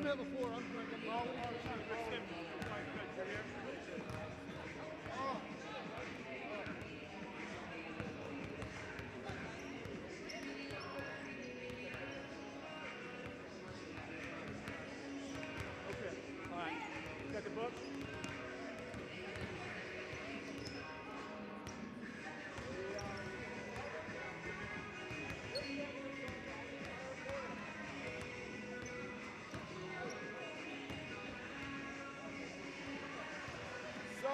met before. I'm drinking. Oh, good. You're here? Oh. Okay. All right. Got the book? So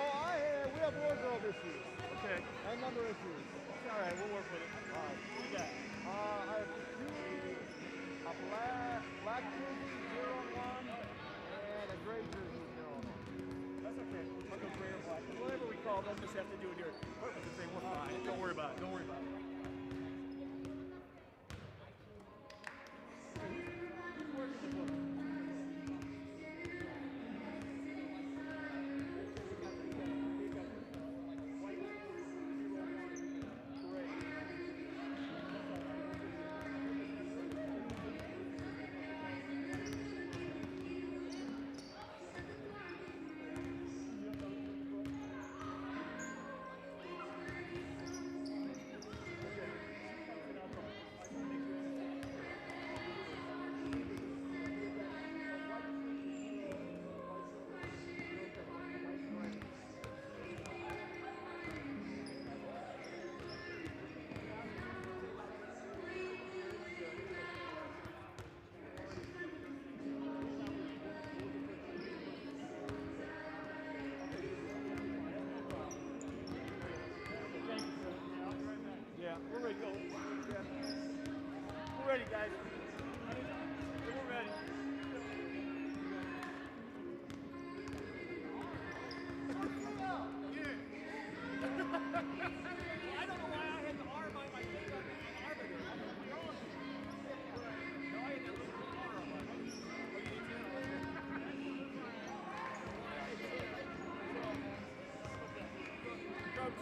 we have wardrobe issues. Okay. And number issues. All right, we'll work with it. All right. What you got? I have a black jersey 0-1 and a gray jersey 0-1. That's okay. I'll go gray or black. Whatever we call them, just have to do it here. Purpose the thing, we're fine. Don't worry about it. Don't worry about it. Who's working the book? Yeah, we're ready to go. Yeah. We're ready, guys. We're ready. I don't know why I had the arm on my finger on the arbiter. I don't know what you're on. No, I had that little arm on my Coach.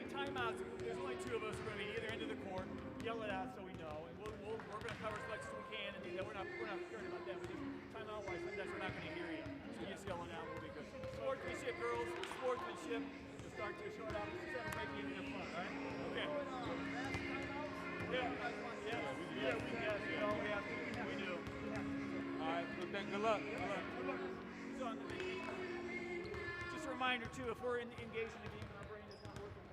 Timeouts. There's only two of us. We're going to be either end of the court, yell it out so we know, and we're going to cover as much as we can and do that. We're not scared about that. We just timeout wise. Sometimes we're not going to hear you, so you just yell it out. We'll be good. Sportsmanship, girls. Sportsmanship. To start to show it out. Let's have a break even in fun, right? Okay. Yeah. We have to. We do. All right. Good luck. Good luck. Just a reminder too, if we're engaged in the game and our brain is not working,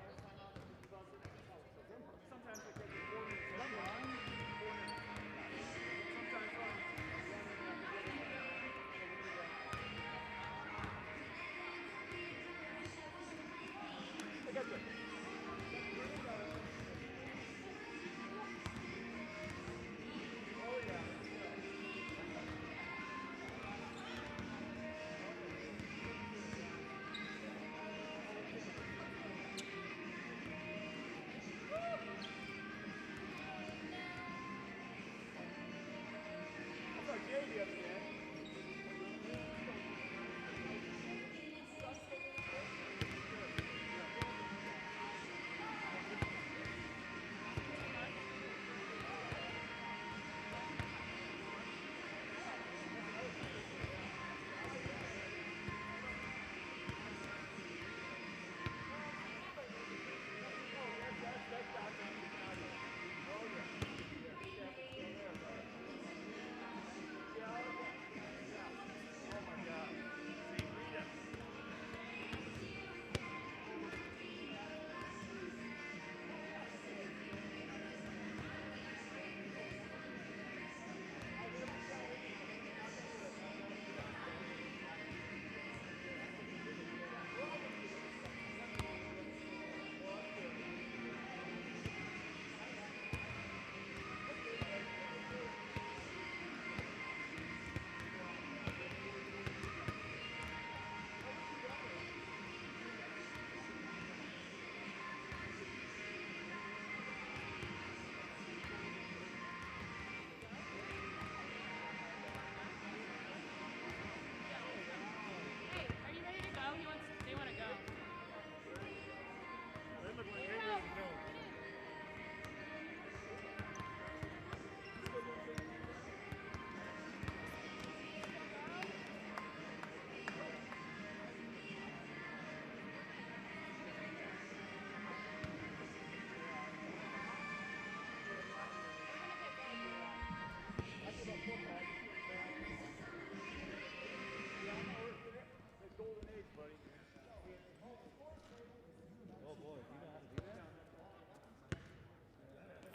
sometimes it takes 4 minutes. Sometimes I got you. Oh yeah.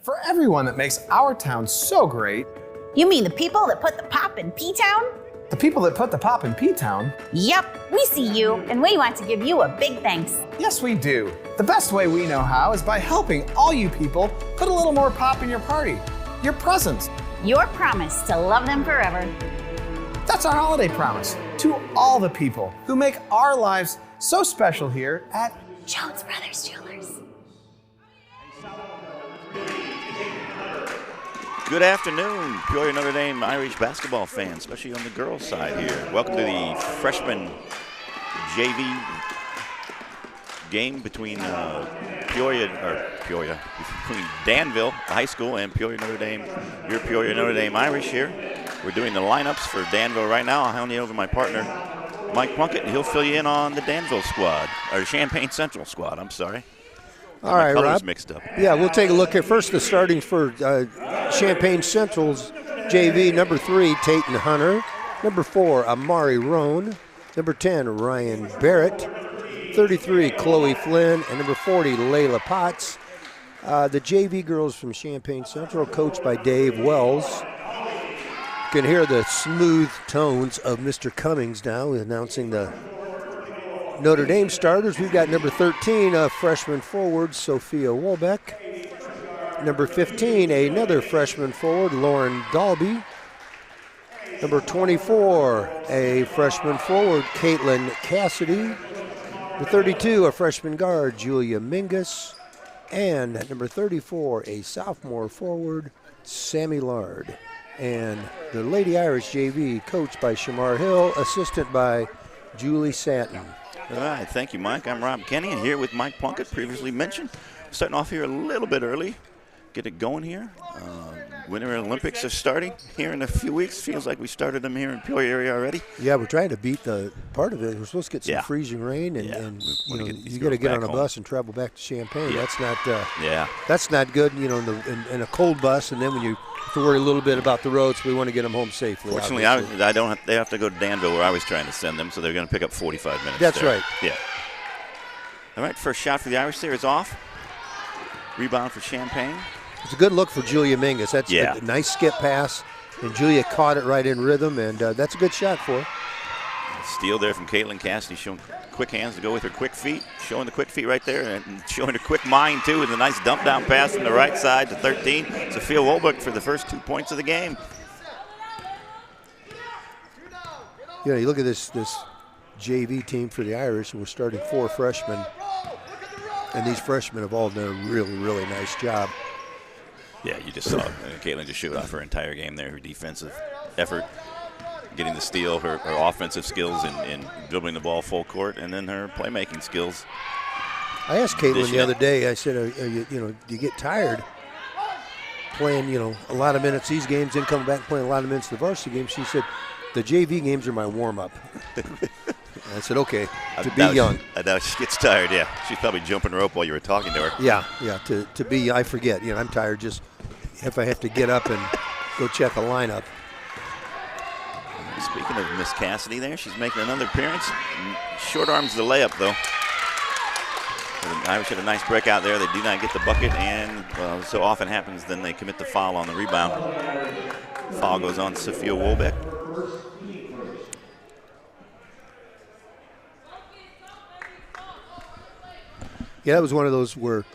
For everyone that makes our town so great. You mean the people that put the pop in P-Town? The people that put the pop in P-Town? Yep, we see you, and we want to give you a big thanks. Yes, we do. The best way we know how is by helping all you people put a little more pop in your party, your presents. Your promise to love them forever. That's our holiday promise to all the people who make our lives so special here at Jones Brothers Jewelers. Good afternoon, Peoria Notre Dame Irish basketball fans, especially on the girls' side here. Welcome to the freshman JV game between between Danville High School and Peoria Notre Dame. Your Peoria Notre Dame Irish here. We're doing the lineups for Danville right now. I'll hand you over to my partner, Mike Plunkett, and he'll fill you in on the Danville squad, or Champaign Central squad, I'm sorry. All right, Rob. Mixed up. Yeah, we'll take a look at first the starting for Champaign Central's JV. Number 3, Tayton Hunter. Number 4, Amari Roan. Number 10, Ryan Barrett. 33, Chloe Flynn. And number 40, Layla Potts. The JV girls from Champaign Central, coached by Dave Wells. You can hear the smooth tones of Mr. Cummings now announcing the Notre Dame starters. We've got number 13, a freshman forward, Sophia Wolbeck. Number 15, another freshman forward, Lauren Dalby. Number 24, a freshman forward, Caitlin Cassidy. Number 32, a freshman guard, Julia Mingus. And at number 34, a sophomore forward, Sammy Lard. And the Lady Irish JV, coached by Shamar Hill, assistant by Julie Satin. All right, thank you, Mike. I'm Rob Kenny, and here with Mike Plunkett, previously mentioned. Starting off here a little bit early, get it going here. Winter Olympics are starting here in a few weeks. Feels like we started them here in Peoria area already. Yeah, we're trying to beat the part of it. We're supposed to get some freezing rain, and you got to get on a bus and travel back to Champaign. Yeah. That's not good. You know, in a cold bus, and then when you have to worry a little bit about the roads, we want to get them home safely. Fortunately, I don't. They have to go to Danville, where I was trying to send them, so they're going to pick up 45 minutes. That's there. right. Yeah. All right, first shot for the Irish there is off. Rebound for Champaign. It's a good look for Julia Mingus. That's a nice skip pass, and Julia caught it right in rhythm, and that's a good shot for her. Steal there from Caitlin Cassidy, showing quick hands to go with her quick feet, showing the quick feet right there, and showing her quick mind, too, with a nice dump down pass from the right side to 13. Sophia Wolbeck for the first 2 points of the game. You know, you look at this JV team for the Irish, and we're starting 4 freshmen, and these freshmen have all done a really, really nice job. Yeah, you just saw Caitlin just showed off her entire game there, her defensive effort, getting the steal, her offensive skills in dribbling the ball full court, and then her playmaking skills. I asked Caitlin the other day, I said, do you get tired playing, a lot of minutes these games, then coming back and playing a lot of minutes the varsity games? She said, the JV games are my warm-up. I said, okay, to be young. I doubt she gets tired, yeah. She's probably jumping rope while you were talking to her. Yeah, to be, I forget. I'm tired just if I have to get up and go check a lineup. Speaking of Miss Cassidy there, she's making another appearance. Short arms the layup, though. The Irish had a nice breakout there. They do not get the bucket, and, well, so often happens, then they commit the foul on the rebound. Foul goes on Sophia Wolbeck. Yeah, that was one of those where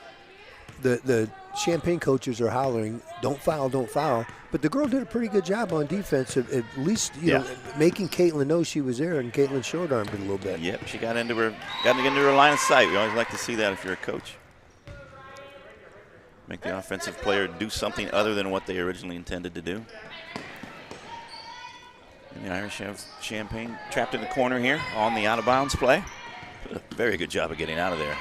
the Champaign coaches are hollering, don't foul, don't foul. But the girl did a pretty good job on defense, at least making Caitlin know she was there, and Caitlin short-armed it a little bit. Yep, she got into her line of sight. We always like to see that if you're a coach. Make the offensive player do something other than what they originally intended to do. And the Irish have Champaign trapped in the corner here on the out-of-bounds play. Did a very good job of getting out of there.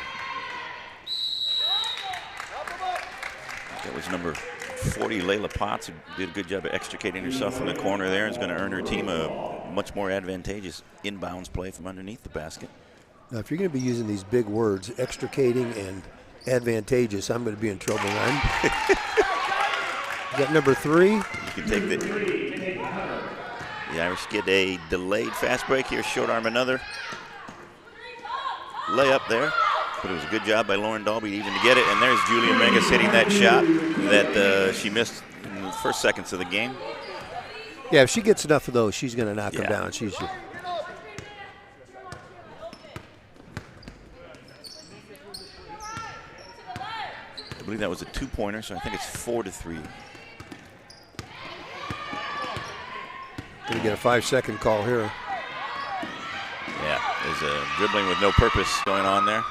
That was number 40, Layla Potts, who did a good job of extricating herself from the corner there. Is going to earn her team a much more advantageous inbounds play from underneath the basket. Now, if you're going to be using these big words, extricating and advantageous, I'm going to be in trouble. Got number 3. You can take the Irish get a delayed fast break here, short arm another. Layup there. But it was a good job by Lauren Dalby even to get it. And there's Julia Mingus hitting that shot that she missed in the first seconds of the game. Yeah, if she gets enough of those, she's going to knock them down. She's just... I believe that was a 2-pointer, so I think it's 4-3. Going to get a 5-second call here. Yeah, there's a dribbling with no purpose going on there.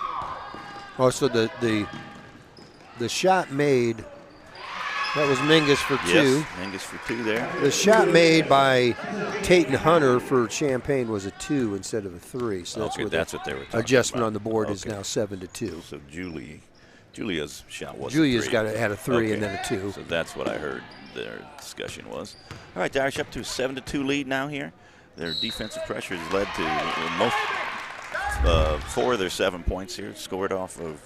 Also, the shot made, that was Mingus for 2. Yes, Mingus for 2 there. The shot made by Tate and Hunter for Champaign was a 2 instead of a 3. So that's, that's what they were talking adjustment about. on the board is now 7-2. So Julia's shot was Julia's a 3. had a 3 and then a 2. So that's what I heard their discussion was. All right, the Irish up to a 7-2 lead now here. Their defensive pressure has led to 4 of their 7 points here, scored off of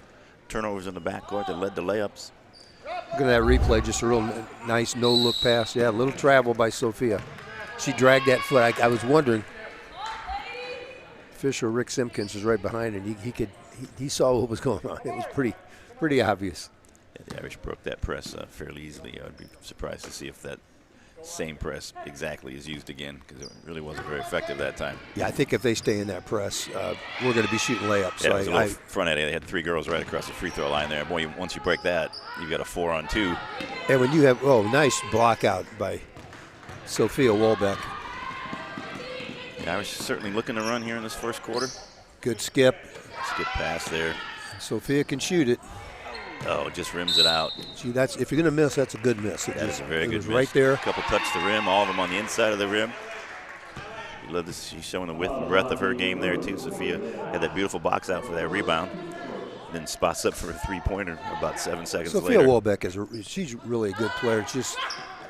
turnovers in the backcourt that led to layups. Look at that replay, just a real nice no-look pass. Yeah, a little travel by Sophia. She dragged that foot. I was wondering, Fisher, Rick Simpkins was right behind, and he saw what was going on. It was pretty obvious. Yeah, the Irish broke that press fairly easily. I would be surprised to see if that same press exactly is used again, because it really wasn't very effective that time. Yeah, I think if they stay in that press, we're going to be shooting layups. Yeah, So it was front end. They had 3 girls right across the free throw line there. Boy, once you break that, you've got a 4-on-2. And when you have, nice block out by Sophia Wolbeck. The Irish certainly looking to run here in this first quarter. Good skip. Skip pass there. Sophia can shoot it. Oh, just rims it out. See, if you're going to miss, that's a good miss. That is a very good miss. Right there. A couple touch the rim, all of them on the inside of the rim. You love this. She's showing the width and breadth of her game there too. Sophia had that beautiful box out for that rebound. Then spots up for a 3-pointer about 7 seconds later. Sophia Wolbeck she's really a good player.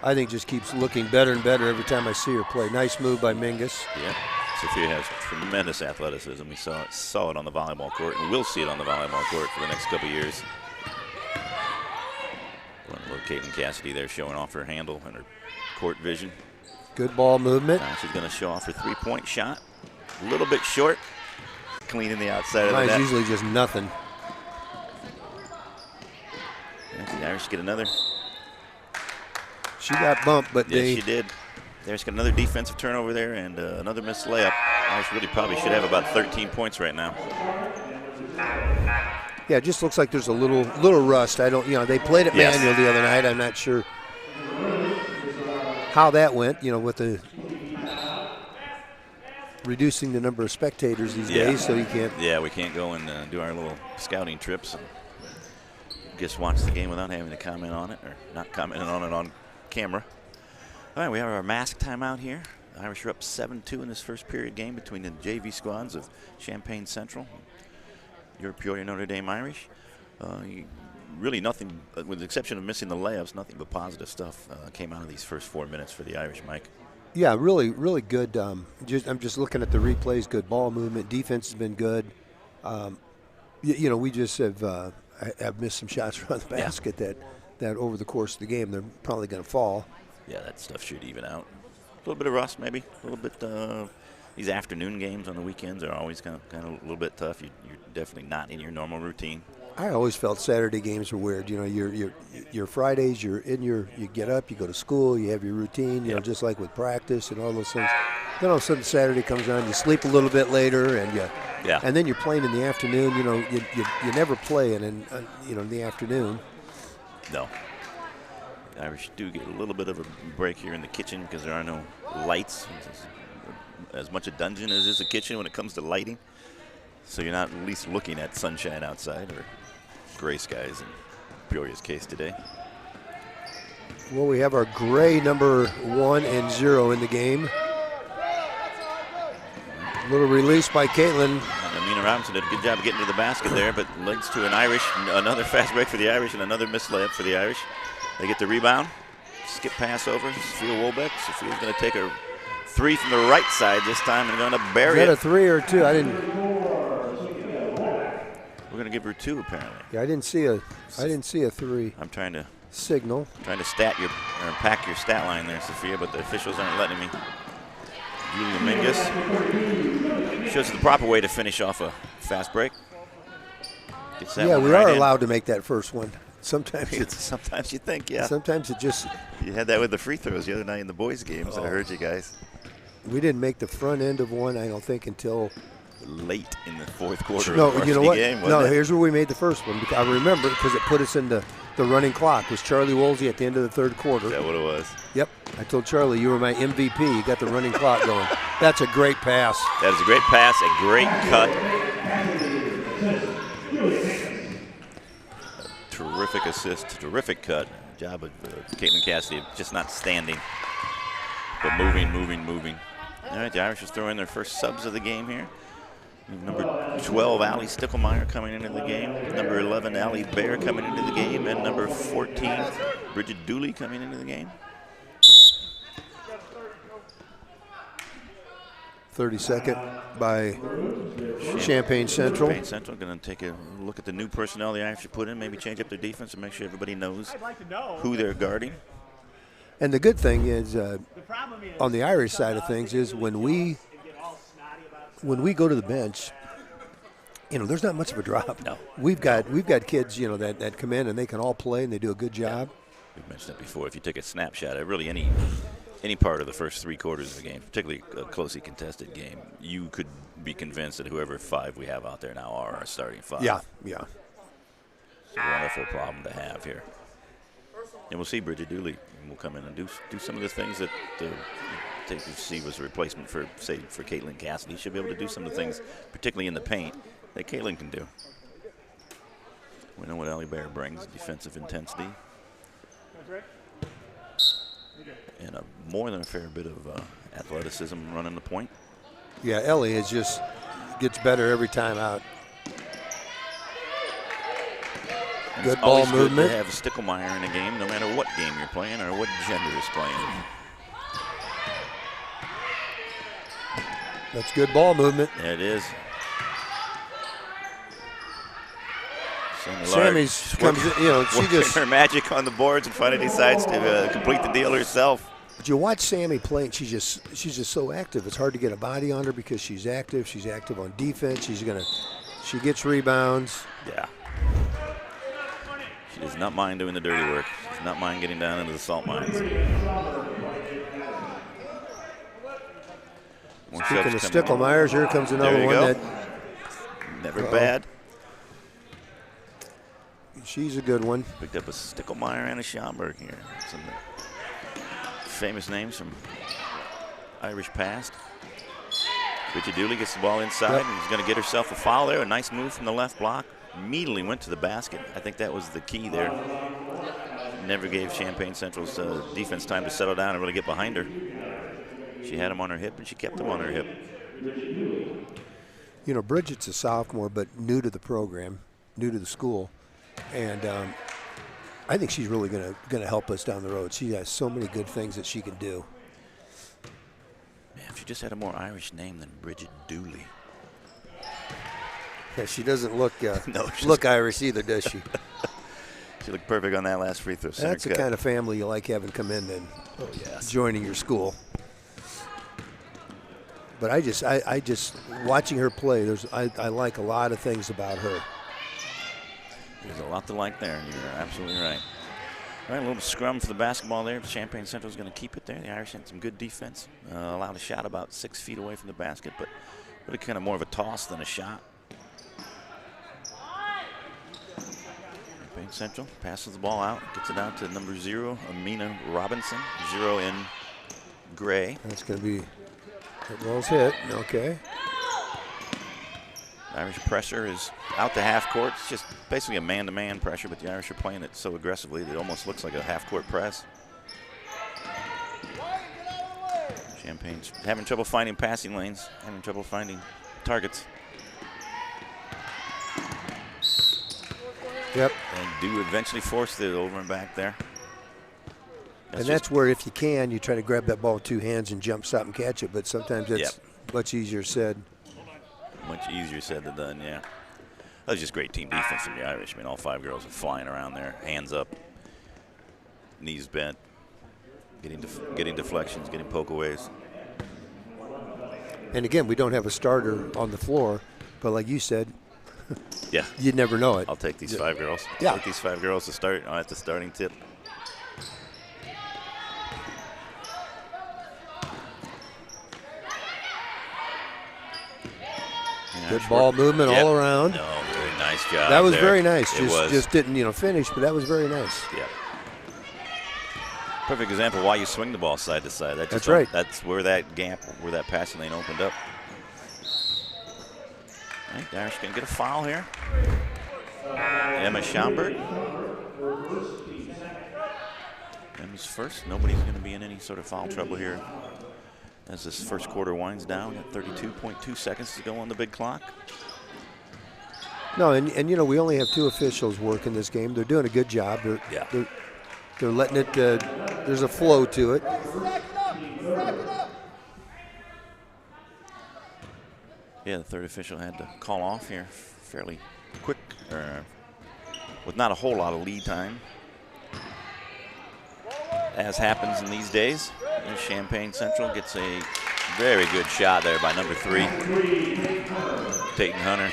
I think just keeps looking better and better every time I see her play. Nice move by Mingus. Yeah. Sophia has tremendous athleticism. We saw it on the volleyball court, and we'll see it on the volleyball court for the next couple of years. Little Caitlin Cassidy there showing off her handle and her court vision. Good ball movement. Now she's going to show off her 3-point shot. A little bit short. Cleaning the outside of the net. Mine's usually just nothing. The Irish get another. She got bumped, but yes, she did. The Irish got another defensive turnover there and another missed layup. The Irish really probably should have about 13 points right now. Yeah, it just looks like there's a little rust. They played at Manual the other night. I'm not sure how that went, with the reducing the number of spectators these days, so you can't. Yeah, we can't go and do our little scouting trips and just watch the game without having to comment on it or not commenting on it on camera. All right, we have our mask timeout here. The Irish are up 7-2 in this first period game between the JV squads of Champaign Central. Your Peoria Notre Dame Irish. Really nothing, with the exception of missing the layups, nothing but positive stuff came out of these first 4 minutes for the Irish, Mike. Yeah, really, really good. I'm just looking at the replays. Good ball movement. Defense has been good. We just have missed some shots around the basket that over the course of the game they're probably going to fall. Yeah, that stuff should even out. A little bit of rust, maybe. A little bit. These afternoon games on the weekends are always kind of a little bit tough. You're definitely not in your normal routine. I always felt Saturday games were weird. Your Fridays, you get up, you go to school, you have your routine, just like with practice and all those things. Then all of a sudden Saturday comes around, you sleep a little bit later, and then you're playing in the afternoon. You never play in the afternoon. No. The Irish do get a little bit of a break here in the kitchen because there are no lights. As much a dungeon as is a kitchen when it comes to lighting. So you're not at least looking at sunshine outside or gray skies in Peoria's case today. Well, we have our gray number 1 and 0 in the game. A little release by Caitlin. Amina Robinson did a good job of getting to the basket there, but leads to an Irish, another fast break for the Irish and another missed layup for the Irish. They get the rebound. Skip pass over. Sophia Wolbeck. Sophia's going to take a 3 from the right side this time and going to bury it. Is that a 3 or 2? I didn't. We're going to give her 2 apparently. Yeah, I didn't see a 3. I'm trying to pack your stat line there, Sophia, but the officials aren't letting me. Julia Mingus shows the proper way to finish off a fast break. Gets that Yeah, one we right are in. allowed to make that first one. Sometimes Sometimes you think, yeah. Sometimes it just, You had that with the free throws the other night in the boys' games. I heard you guys. we didn't make the front end of one, I don't think, until Late in the fourth quarter no, of the you know varsity what? game, No, wasn't it? here's where we made the first one. I remember because it put us in the running clock. It was Charlie Woolsey at the end of the third quarter. Is that what it was? Yep. I told Charlie, you were my MVP. You got the running clock going. That's a great pass. That is a great pass, a great cut. Terrific assist, terrific cut. Job of Caitlin Cassidy, just not standing, but moving. All right, the Irish is throwing their first subs of the game here. Number 12, Allie Sticklemeyer coming into the game. Number 11, Allie Bear coming into the game. And number 14, Bridget Dooley coming into the game. 32nd by Champaign Central. Champaign Central going to take a look at the new personnel the Irish should put in, maybe change up their defense and make sure everybody knows who they're guarding. And the good thing is, on the Irish side of things, is when we go to the bench, there's not much of a drop. No. We've got kids, that come in and they can all play and they do a good job. We've mentioned it before. If you take a snapshot at really any part of the first three quarters of the game, particularly a closely contested game, you could be convinced that whoever five we have out there now are our starting five. Yeah. It's a wonderful problem to have here. And we'll see Bridget Dooley will come in and do some of the things that see was a replacement for Caitlin Cassidy. She'll be able to do some of the things, particularly in the paint, that Caitlin can do. We know what Allie Bear brings, defensive intensity. And more than a fair bit of athleticism running the point. Yeah, Ellie gets better every time out. Good It's ball always movement. Good to have a Sticklemeyer in a game, no matter what game you're playing or what gender is playing. That's good ball movement. There it is. Sammy's comes in, she working just. her magic on the boards and finally decides to complete the deal herself. But you watch Sammy play, and she's just so active. It's hard to get a body on her because she's active. She's active on defense. She gets rebounds. Yeah. She does not mind doing the dirty work. She does not mind getting down into the salt mines. Speaking of Sticklemeyers, here comes another one go. that. Never bad. She's a good one. Picked up a Sticklemeyer and a Schomburg here. Some famous names from Irish past. Bridget Dooley gets the ball inside and he's going to get herself a foul there. A nice move from the left block. Immediately went to the basket. I think that was the key there. Never gave Champaign Central's defense time to settle down and really get behind her. She had him on her hip and she kept him on her hip. Bridget's a sophomore, but new to the program, new to the school. And I think she's really going to help us down the road. She has so many good things that she can do. Man, if she just had a more Irish name than Bridget Dooley. Yeah, she doesn't look No, look Irish either, does she? She looked perfect on that last free throw. That's the kind of family you like having come in and joining your school. But I just watching her play. I like a lot of things about her. There's a lot to like there, and you're absolutely right. All right, a little scrum for the basketball there. Champaign Central is going to keep it there. The Irish had some good defense. Allowed a shot about 6 feet away from the basket, but really kind of more of a toss than a shot. Champaign Central passes the ball out, gets it out to number 0, Amina Robinson. 0 in gray. That's going to be that ball's hit. Okay. Irish pressure is out to half court. It's just basically a man-to-man pressure, but the Irish are playing it so aggressively that it almost looks like a half-court press. Champagne's having trouble finding passing lanes, having trouble finding targets. Yep. And do eventually force it over and back there. That's where, if you can, you try to grab that ball with 2 hands and jump, stop, and catch it. But sometimes it's much easier said. Much easier said than done, yeah. That was just great team defense from the Irish. I mean, all 5 girls are flying around there, hands up, knees bent, getting deflections, getting pokeaways. And again, we don't have a starter on the floor, but like you said, Yeah. You'd never know it. I'll take these 5 girls. Yeah. Take these 5 girls to start at the starting tip. Good ball movement all around. No, very nice job. That was there. very nice. It was. Just didn't, finish, but that was very nice. Yeah. Perfect example of why you swing the ball side to side. That's right. That's where that gap, where that passing lane opened up. All right, Irish going to get a foul here. Emma Schomburg. Emma's first. Nobody's going to be in any sort of foul trouble here as this first quarter winds down at 32.2 seconds to go on the big clock. No, and we only have 2 officials working this game. They're doing a good job. They're letting it. There's a flow to it. Yeah, the third official had to call off here fairly quick, with not a whole lot of lead time, as happens in these days. And Champaign Central gets a very good shot there by number 3, Dayton Hunter.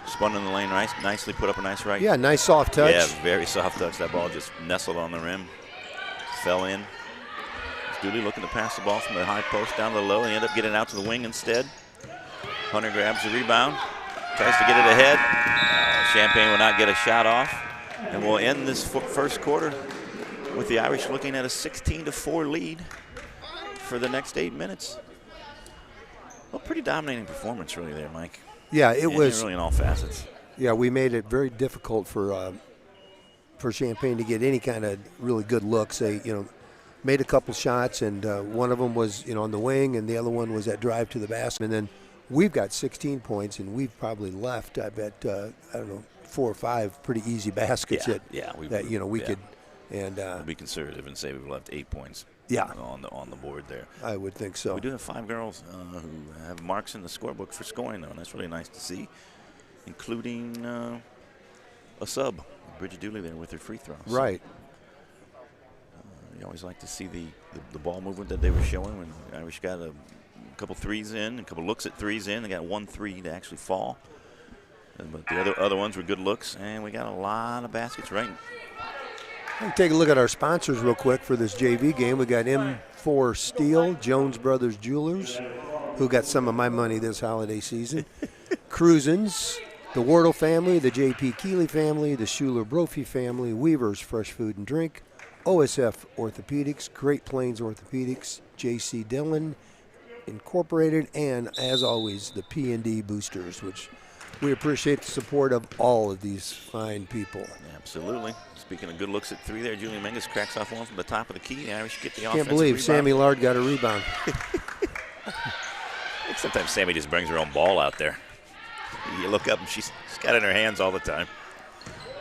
Spun in the lane nicely, put up a nice right. Yeah, nice soft touch. Yeah, very soft touch. That ball just nestled on the rim, fell in. Dooley looking to pass the ball from the high post down to the low, and he ended up getting it out to the wing instead. Hunter grabs the rebound, tries to get it ahead. Champaign will not get a shot off, and we'll end this first quarter with the Irish looking at a 16-4 lead for the next 8 minutes. Well, pretty dominating performance really there, Mike. Yeah, it was really in all facets. Yeah, we made it very difficult for Champaign to get any kind of really good looks. They, made a couple shots, and one of them was, on the wing, and the other one was that drive to the basket. And then we've got 16 points, and we've probably left, I bet, 4 or 5 pretty easy baskets we could. And we'll be conservative and say we've left 8 points. Yeah. On the board there. I would think so. We do have 5 girls who have marks in the scorebook for scoring, though, and that's really nice to see, including a sub, Bridget Dooley there with her free throws. Right. You always like to see the ball movement that they were showing when Irish got a couple threes in, a couple looks at threes in. They got 1 3 to actually fall. But the other ones were good looks, and we got a lot of baskets right. Take a look at our sponsors real quick for this JV game. We got M4 Steel, Jones Brothers Jewelers, who got some of my money this holiday season. Cruisins, the Wardle family, the J.P. Keeley family, the Schuler Brophy family, Weaver's Fresh Food and Drink, OSF Orthopedics, Great Plains Orthopedics, J.C. Dillon Incorporated, and as always, the PND Boosters, which we appreciate the support of all of these fine people. Absolutely. Speaking of good looks at 3 there, Julian Menges cracks off one from the top of the key. The Irish get the offensive Can't believe rebound. Sammy Lard got a rebound. I think sometimes Sammy just brings her own ball out there. You look up and she's got it in her hands all the time.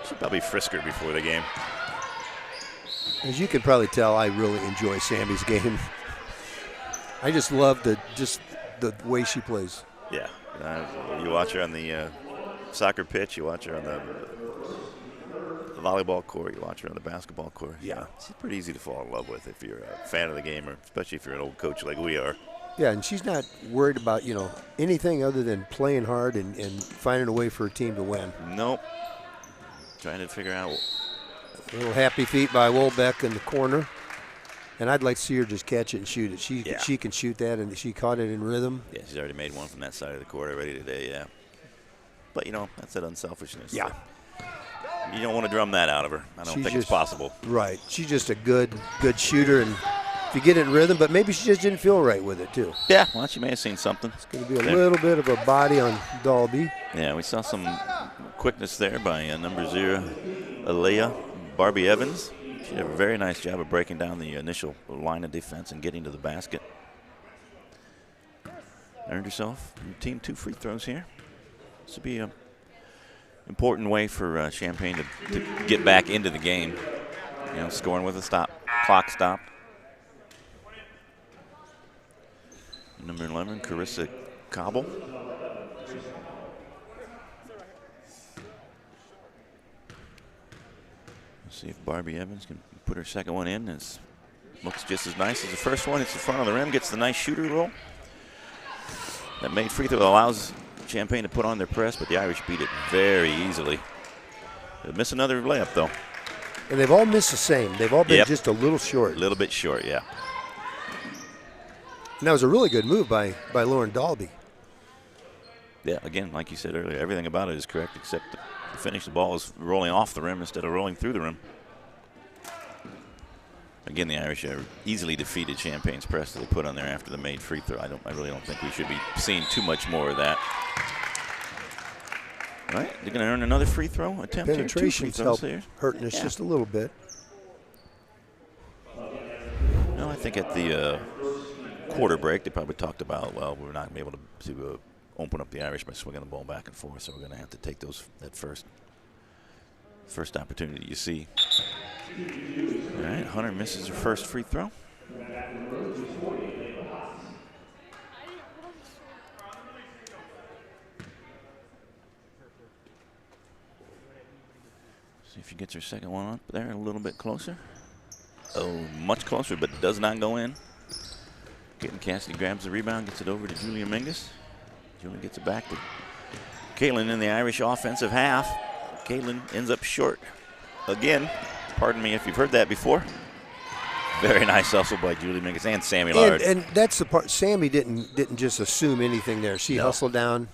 She'll probably frisk her before the game. As you can probably tell, I really enjoy Sammy's game. I just love the way she plays. Yeah. You watch her on the soccer pitch. You watch her on the volleyball court. You watch her on the basketball court. Yeah. She's pretty easy to fall in love with if you're a fan of the game, or especially if you're an old coach like we are. Yeah, and she's not worried about, anything other than playing hard and finding a way for her team to win. Nope. Trying to figure out. A little happy feet by Wolbeck in the corner. And I'd like to see her just catch it and shoot it. She can shoot that, and she caught it in rhythm. Yeah, she's already made one from that side of the court already today, yeah. But, that's that unselfishness. Yeah. You don't want to drum that out of her. I don't think it's possible. Right. She's just a good shooter, and if you get it in rhythm, but maybe she just didn't feel right with it, too. Yeah, well, she may have seen something. It's going to be a little bit of a body on Dalby. Yeah, we saw some quickness there by number 0, Alea Barbie Evans. She did a very nice job of breaking down the initial line of defense and getting to the basket. Earned herself team 2 free throws here. This will be an important way for Champaign to get back into the game. Scoring with a clock stop. Number 11, Carissa Cobble. See if Barbie Evans can put her second one in. It looks just as nice as the first one. It's in front of the rim, gets the nice shooter roll. That made free throw allows Champaign to put on their press, but the Irish beat it very easily. They'll miss another layup, though. And they've all missed the same. They've all been just a little short. A little bit short, yeah. And that was a really good move by Lauren Dalby. Yeah, again, like you said earlier, everything about it is correct except the finish. The ball is rolling off the rim instead of rolling through the rim. Again, the Irish are easily defeated Champaign's press that they put on there after the made free throw. I really don't think we should be seeing too much more of that. All right, they're going to earn another free throw attempt. Penetration's hurting us just a little bit. No, I think at the quarter break they probably talked about, well, we're not going to be able to open up the Irish by swinging the ball back and forth, so we're going to have to take that first opportunity you see. All right, Hunter misses her first free throw. See if she gets her second one up there a little bit closer. Oh, much closer, but does not go in. Caitlin Cassidy grabs the rebound, gets it over to Julia Mingus. Julia gets it back to Caitlin in the Irish offensive half. Caitlin ends up short again. Pardon me if you've heard that before. Very nice hustle by Julie Mingus and Sammy Lard. And that's the part. Sammy didn't just assume anything there. She hustled down.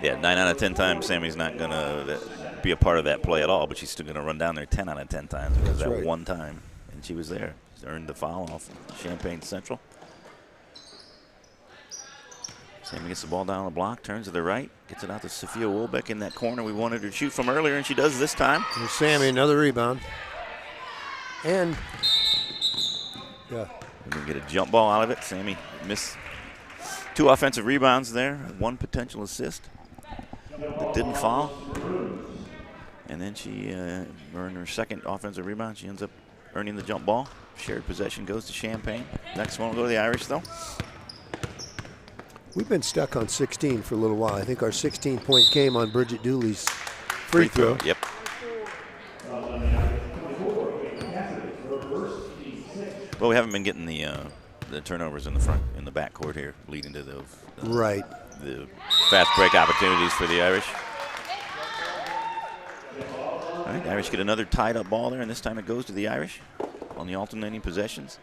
Yeah, 9 out of 10 times Sammy's not going to be a part of that play at all, but she's still going to run down there 10 out of 10 times because that's that right. one time, and she was there. She earned the foul off Champaign Central. Sammy gets the ball down the block, turns to the right, gets it out to Sophia Wolbeck in that corner we wanted her to shoot from earlier, and she does this time. And Sammy, another rebound. And, We're going to get a jump ball out of it. Sammy missed 2 offensive rebounds there, 1 potential assist that didn't fall. And then she earned her second offensive rebound. She ends up earning the jump ball. Shared possession goes to Champaign. Next one will go to the Irish, though. we've been stuck on 16 for a little while. I think our 16-point came on Bridget Dooley's free throw. Yep. Well, we haven't been getting the turnovers in the backcourt here, leading to the fast break opportunities for the Irish. All right, the Irish get another tied-up ball there, and this time it goes to the Irish on the alternating possessions.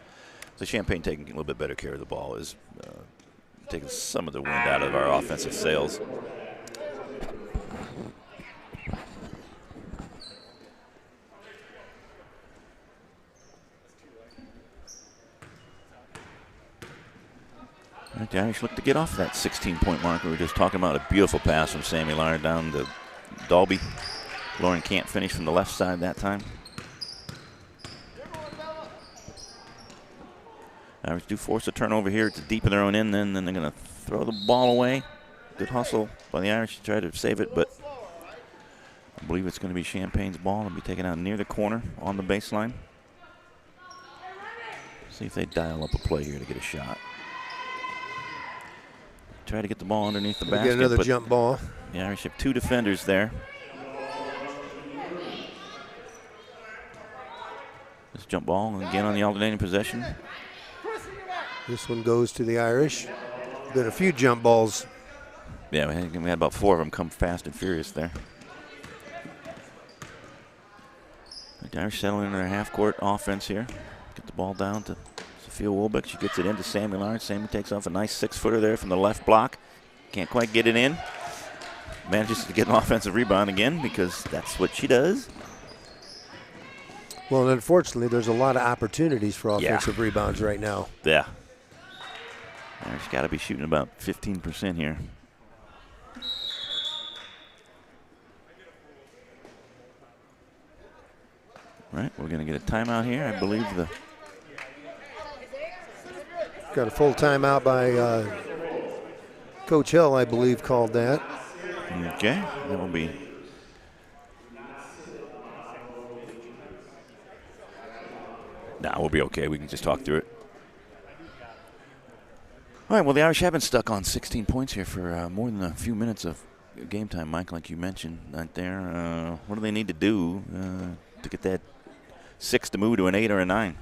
So Champaign taking a little bit better care of the ball is taking some of the wind out of our offensive sails. All right, the Irish look to get off that 16-point mark. We were just talking about a beautiful pass from Sammy Lard down to Dalby. Lauren can't finish from the left side that time. Irish do force a turnover here to deep in their own end, then they're going to throw the ball away. Good hustle by the Irish to try to save it, but I believe it's going to be Champaign's ball. It'll be taken out near the corner on the baseline. See if they dial up a play here to get a shot. Try to get the ball underneath the basket. Get another jump ball. The Irish have 2 defenders there. This jump ball again on the alternating possession. This one goes to the Irish. Been a few jump balls. Yeah, we had about 4 of them come fast and furious there. The Irish settling in their half-court offense here. Get the ball down to Sophia Wolbeck. She gets it into Sammy Lawrence. Sammy takes off a nice 6-footer there from the left block. Can't quite get it in. Manages to get an offensive rebound again because that's what she does. Well, and unfortunately, there's a lot of opportunities for offensive rebounds right now. Yeah. Irish got to be shooting about 15% here. Right, we're going to get a timeout here. I believe got a full timeout by Coach Hill, I believe, called that. Okay, that will be. Nah, we'll be okay. We can just talk through it. All right, well, the Irish have been stuck on 16 points here for more than a few minutes of game time, Mike, like you mentioned right there. What do they need to do to get that 6 to move to an 8 or a 9?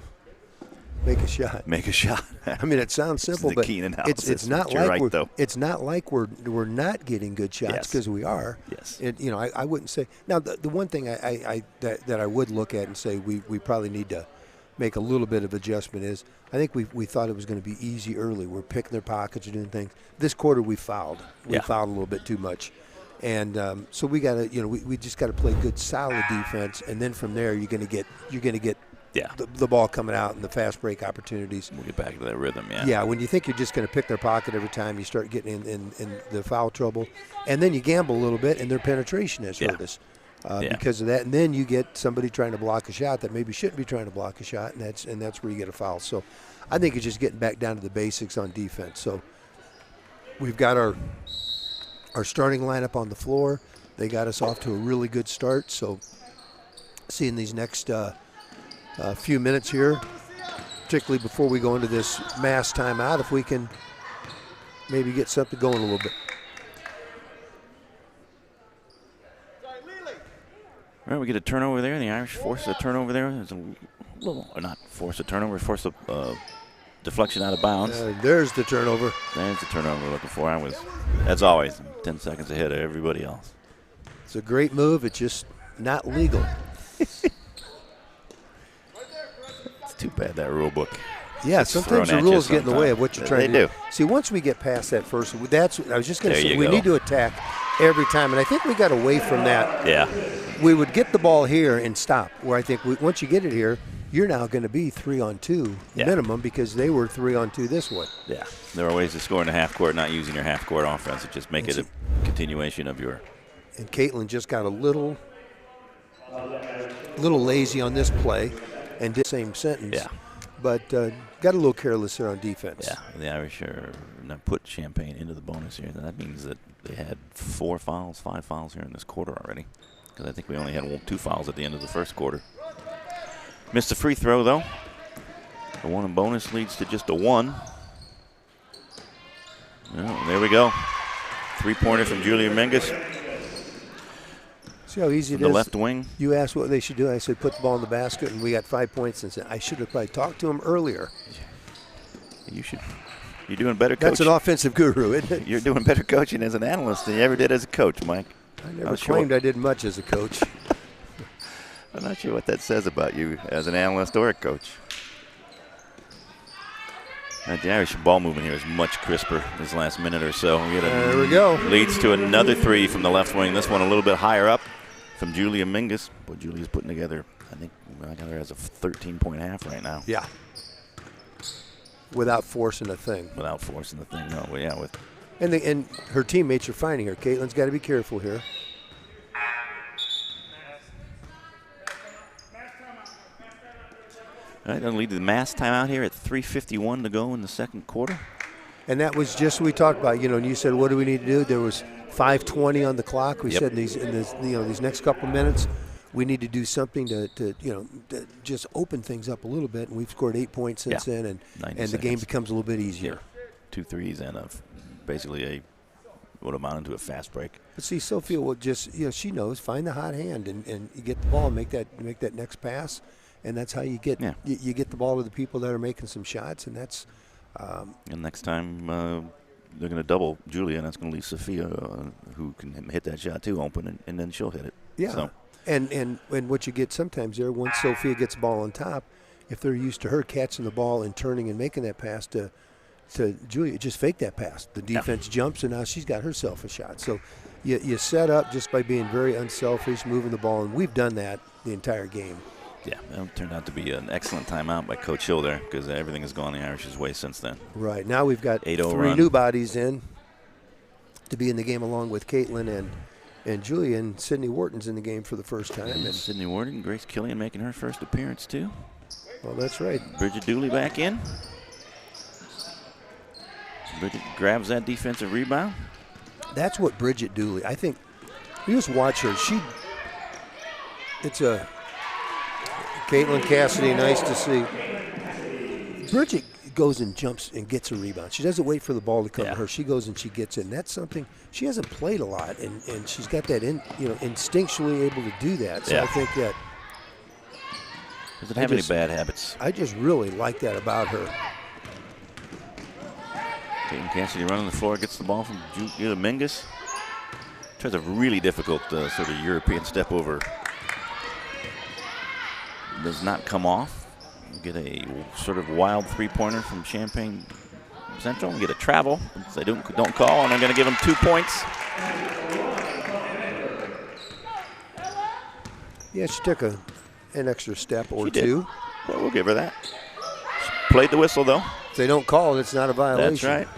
Make a shot. Make a shot. I mean, it sounds simple, the but keen analysis, it's not but you're like right, we're though. it's not like we're not getting good shots, Yes. because we are. Yes. I wouldn't say. Now, the one thing that I would look at and say we probably need to make a little bit of adjustment is, I think we thought it was going to be easy early. We're picking their pockets and doing things. This quarter we fouled. We fouled a little bit too much. And so we got to, we just got to play good, solid defense, and then from there you're going to get the ball coming out and the fast break opportunities. We'll get back to that rhythm, yeah. Yeah, when you think you're just going to pick their pocket every time, you start getting in the foul trouble, and then you gamble a little bit, and their penetration has hurt us because of that. And then you get somebody trying to block a shot that maybe shouldn't be trying to block a shot, and that's where you get a foul. So I think it's just getting back down to the basics on defense. So we've got our starting lineup on the floor. They got us off to a really good start. So seeing these next few minutes here, particularly before we go into this mass timeout, if we can maybe get something going a little bit. All right, we get a turnover there. The Irish force a turnover there. There's a little, or not force a turnover, force a deflection out of bounds. There's the turnover. There's the turnover we're looking for. I was, as always, 10 seconds ahead of everybody else. It's a great move. It's just not legal. It's too bad, that rule book. Yeah, It's sometimes the thrown at you rules get in the way of what you're trying They to do. See, once we get past that first, that's I was just going to There say, you we go. need to attack every time. And I think we got away from that. Yeah. We would get the ball here and stop, where I think once you get it here, you're now going to be 3-on-2 minimum, because they were 3-on-2 this one. Yeah. There are ways to score in the half court, not using your half court offense. It just make it a continuation of your. And Caitlin just got a little lazy on this play and did the same sentence. Yeah. But got a little careless there on defense. Yeah. The Irish are now put Champaign into the bonus here. That means that they had 5 fouls here in this quarter already. Because I think we only had 2 fouls at the end of the first quarter. Missed a free throw, though. The one in bonus leads to just a 1. Oh, there we go. 3-pointer from Julia Mingus. See how easy it The is? left wing. You asked what they should do. I said put the ball in the basket, and we got 5 points. And said I should have probably talked to him earlier. You should. You're doing better coaching. That's an offensive guru, isn't it? You're doing better coaching as an analyst than you ever did as a coach, Mike. I never claimed I did much as a coach. I'm not sure what that says about you as an analyst or a coach. The Irish ball movement here is much crisper this last minute or so. There we go. Leads to another 3 from the left wing. This one a little bit higher up from Julia Mingus. Boy, Julia's putting together, I think I got her as a 13-point half right now. Yeah. Without forcing a thing. Without forcing the thing, no. Well, yeah, with. And her teammates are finding her. Caitlin's got to be careful here. All right, that'll lead to the mass timeout here at 3:51 to go in the second quarter. And that was just what we talked about, and you said, what do we need to do? There was 5:20 on the clock. We said these next couple minutes, we need to do something to just open things up a little bit. And we've scored 8 points since then, and the game becomes a little bit easier. Yeah. 2 threes and basically what amounted to a fast break. But see, Sophia will just, she knows, find the hot hand and you get the ball and make that next pass. And that's how you get you get the ball to the people that are making some shots, and that's. And next time they're going to double Julia, and that's going to leave Sophia, who can hit that shot too, open, and then she'll hit it. Yeah. So. And what you get sometimes there, once Sophia gets the ball on top, if they're used to her catching the ball and turning and making that pass to Julia, just fake that pass. The defense jumps, and now she's got herself a shot. So you set up just by being very unselfish, moving the ball, and we've done that the entire game. Yeah, that turned out to be an excellent timeout by Coach Hill there, because everything has gone the Irish's way since then. Right. Now we've got 8-0 3 run. new bodies in to be in the game along with Caitlin and Julia, and Sydney Wharton's in the game for the first time. And Sydney Wharton, Grace Killian making her first appearance too. Well, that's right. Bridget Dooley back in. Bridget grabs that defensive rebound. That's what Bridget Dooley, I think, you just watch her. It's a Caitlin Cassidy, nice to see. Bridget goes and jumps and gets a rebound. She doesn't wait for the ball to come to her. She goes and she gets it. And that's something she hasn't played a lot, and she's got that instinctually able to do that. So I think that Doesn't have any bad habits. I just really like that about her. Peyton Cassidy running the floor, gets the ball from Julia Mingus. Tries a really difficult sort of European step over. Does not come off. We get a sort of wild three-pointer from Champaign Central. We get a travel. They don't call, and they're going to give them 2 points. Yeah, she took an extra step or She did. two. Well, we'll give her that. She played the whistle, though. If they don't call it, it's not a violation. That's right.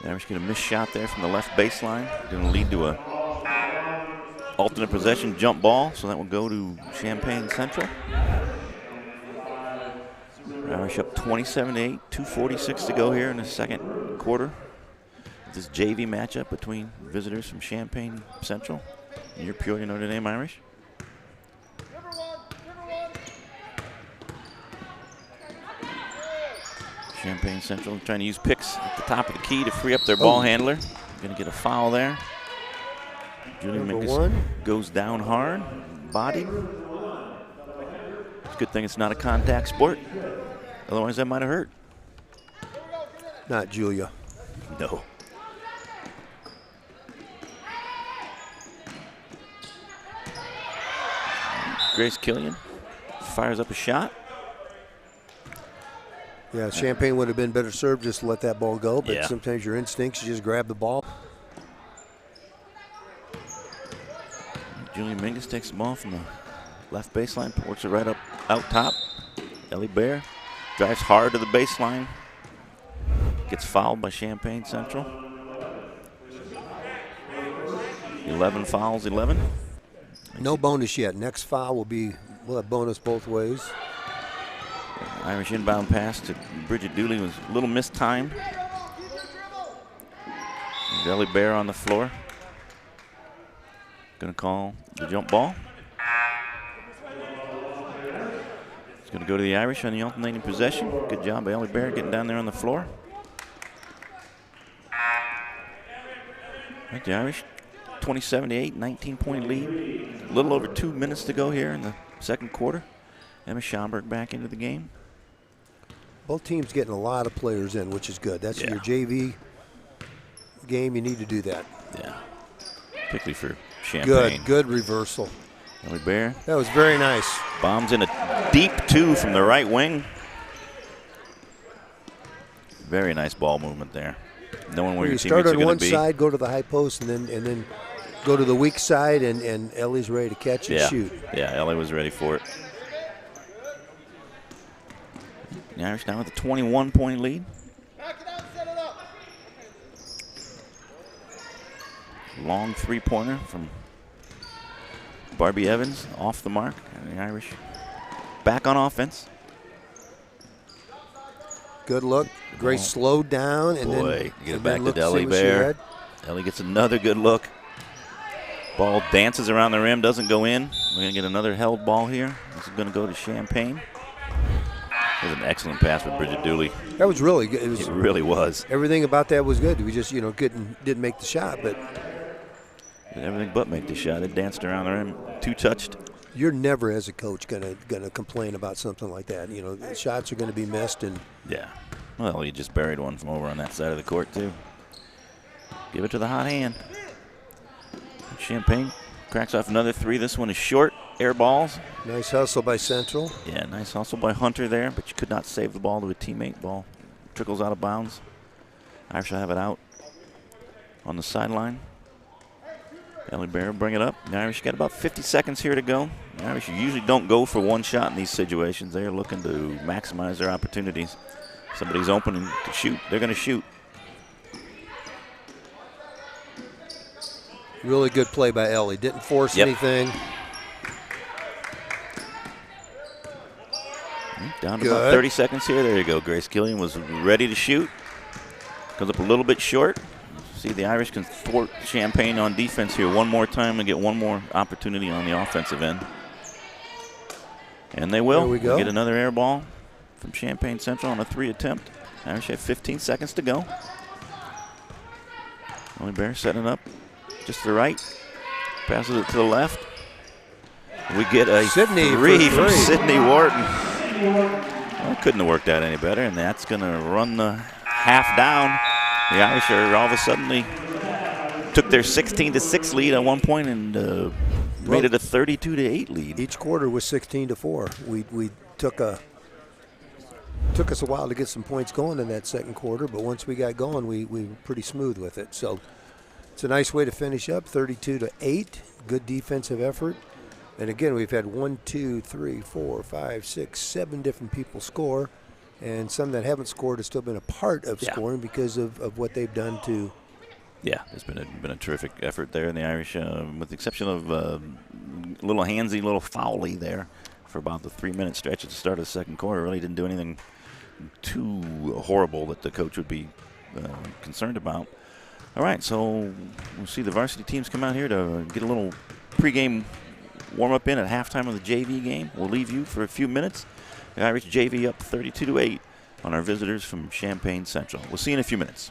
The Irish get a missed shot there from the left baseline. Going to lead to a alternate possession jump ball, so that will go to Champaign Central. Irish up 27-8, 2:46 to go here in the second quarter. This JV matchup between visitors from Champaign Central and your Peoria Notre Dame Irish. Champaign Central trying to use picks at the top of the key to free up their ball handler. Going to get a foul there. Julie Mingus goes down hard, bodied. It's a good thing it's not a contact sport. Otherwise, that might have hurt. Not Julia. No. Grace Killian fires up a shot. Yeah, Champaign would have been better served just to let that ball go, but Yeah. sometimes your instincts, you just grab the ball. Julie Mingus takes the ball from the left baseline, works it right up out top. Ellie Bear drives hard to the baseline. Gets fouled by Champaign Central. 11 fouls, 11. No bonus yet. Next foul we'll have bonus both ways. Irish inbound pass to Bridget Dooley was a little mistimed. There's Ellie Bear on the floor. Going to call the jump ball. It's going to go to the Irish on the alternating possession. Good job by Ellie Bear getting down there on the floor. Right, the Irish 27-8, 19-point lead. A little over 2 minutes to go here in the second quarter. Emma Schomburg back into the game. Both teams getting a lot of players in, which is good. That's your JV game. You need to do that. Yeah, particularly for Champaign. Good reversal. Ellie Bear. That was very nice. Bombs in a deep two from the right wing. Very nice ball movement there. Knowing where your teammates are going to be. Start on one side, go to the high post, and then go to the weak side, and Ellie's ready to catch and shoot. Yeah, Ellie was ready for it. The Irish now with a 21-point lead. Long three-pointer from Barbie Evans off the mark. And the Irish back on offense. Good look. Grace slowed down and then get it back to Ellie Bear. Ellie gets another good look. Ball dances around the rim, doesn't go in. We're going to get another held ball here. This is going to go to Champaign. That was an excellent pass with Bridget Dooley. That was really good. It really was. Everything about that was good. We just, didn't make the shot, but everything but make the shot. It danced around the rim, two-touched. You're never, as a coach, gonna complain about something like that. The shots are going to be missed, and yeah. Well, he just buried one from over on that side of the court too. Give it to the hot hand. Champaign cracks off another three. This one is short. Air balls. Nice hustle by Central. Yeah, nice hustle by Hunter there, but you could not save the ball to a teammate. Ball trickles out of bounds. Irish will have it out on the sideline. Ellie Bear will bring it up. The Irish got about 50 seconds here to go. The Irish usually don't go for one shot in these situations. They are looking to maximize their opportunities. Somebody's open and to shoot. They're going to shoot. Really good play by Ellie. Didn't force anything. Down to about 30 seconds here. There you go. Grace Killian was ready to shoot. Comes up a little bit short. See, the Irish can thwart Champaign on defense here one more time and get one more opportunity on the offensive end. And they will. There we go. Get another air ball from Champaign Central on a three attempt. Irish have 15 seconds to go. Ellie Bear setting it up just to the right. Passes it to the left. We get a Sydney three for from three. Sydney Wharton. Well, couldn't have worked out any better, and that's going to run the half down. The Irish are all of a sudden took their 16-6 lead at one point and made it a 32-8 lead. Each quarter was 16-4. We took us a while to get some points going in that second quarter, but once we got going, we were pretty smooth with it. So it's a nice way to finish up, 32-8. Good defensive effort. And again, we've had 1, 2, 3, 4, 5, 6, 7 different people score, and some that haven't scored have still been a part of scoring because of what they've done to. Yeah, it's been a terrific effort there in the Irish, with the exception of a little handsy, little fouly there for about the 3-minute stretch at the start of the second quarter. Really didn't do anything too horrible that the coach would be concerned about. All right, so we'll see the varsity teams come out here to get a little pregame warm-up in at halftime of the JV game. We'll leave you for a few minutes. The Irish JV up 32-8 on our visitors from Champaign Central. We'll see you in a few minutes.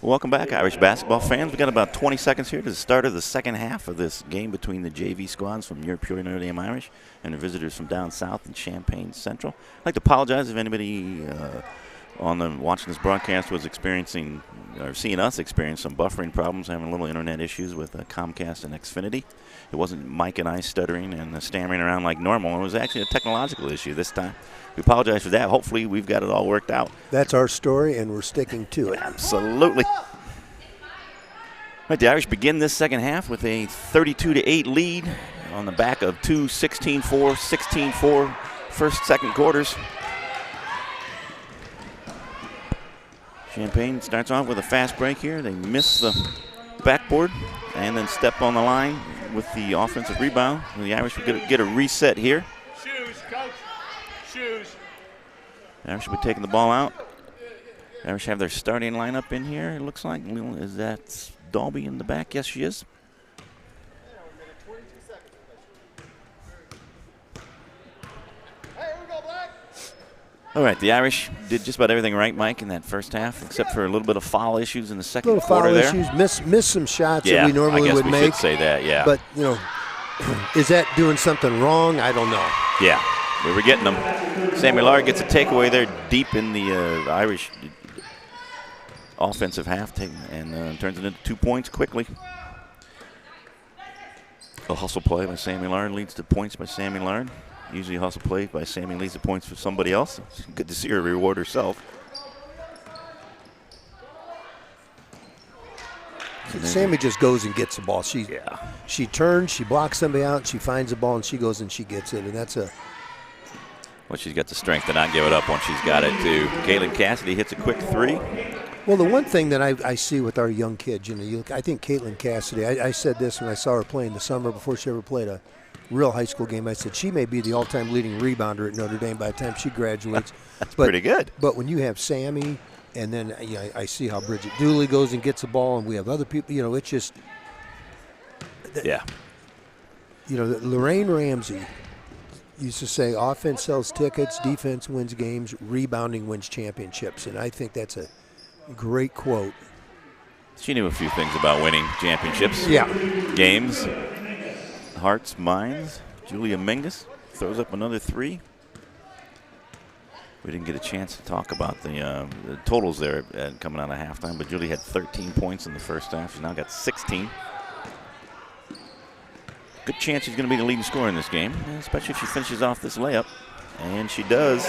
Welcome back, Irish basketball fans. We've got about 20 seconds here to the start of the second half of this game between the JV squads from your pure Notre Dame Irish and the visitors from down south in Champaign Central. I'd like to apologize if anybody watching this broadcast was experiencing or seeing us experience some buffering problems, having a little internet issues with Comcast and Xfinity. It wasn't Mike and I stuttering and stammering around like normal. It was actually a technological issue this time. We apologize for that. Hopefully we've got it all worked out. That's our story, and we're sticking to it. Absolutely. Right, the Irish begin this second half with a 32-8 lead on the back of two 16-4, 16-4 first, second quarters. Champaign starts off with a fast break here. They miss the backboard and then step on the line with the offensive rebound. And the Irish will get a reset here. Shoes, coach. Shoes. The Irish will be taking the ball out. The Irish have their starting lineup in here, it looks like. Is that Dalby in the back? Yes, she is. All right, the Irish did just about everything right, Mike, in that first half, except for a little bit of foul issues in the second quarter there. Little foul issues, miss some shots that we normally would make. I guess we should say that, yeah. But, you know, is that doing something wrong? I don't know. Yeah, we were getting them. Sammy Lard gets a takeaway there deep in the Irish offensive half and turns it into 2 points quickly. A hustle play by Sammy Lard leads to points by Sammy Lard. Usually a hustle play by Sammy leads to points for somebody else. It's good to see her reward herself. Sammy just goes and gets the ball. She turns, she blocks somebody out, she finds the ball, and she goes and she gets it. And that's a... Well, she's got the strength to not give it up once she's got it, too. Caitlin Cassidy hits a quick three. Well, the one thing that I see with our young kids, you know, I think Caitlin Cassidy, I said this when I saw her play in the summer before she ever played a real high school game. I said she may be the all-time leading rebounder at Notre Dame by the time she graduates. That's pretty good. But when you have Sammy, and then I see how Bridget Dooley goes and gets the ball, and we have other people, you know, it's just... Yeah. You know, Lorraine Ramsey used to say offense sells tickets, defense wins games, rebounding wins championships. And I think that's a great quote. She knew a few things about winning championships. Yeah. Games. Hearts, minds. Julia Mingus throws up another three. We didn't get a chance to talk about the totals there coming out of halftime, but Julie had 13 points in the first half. She's now got 16. Good chance she's going to be the leading scorer in this game, especially if she finishes off this layup. And she does.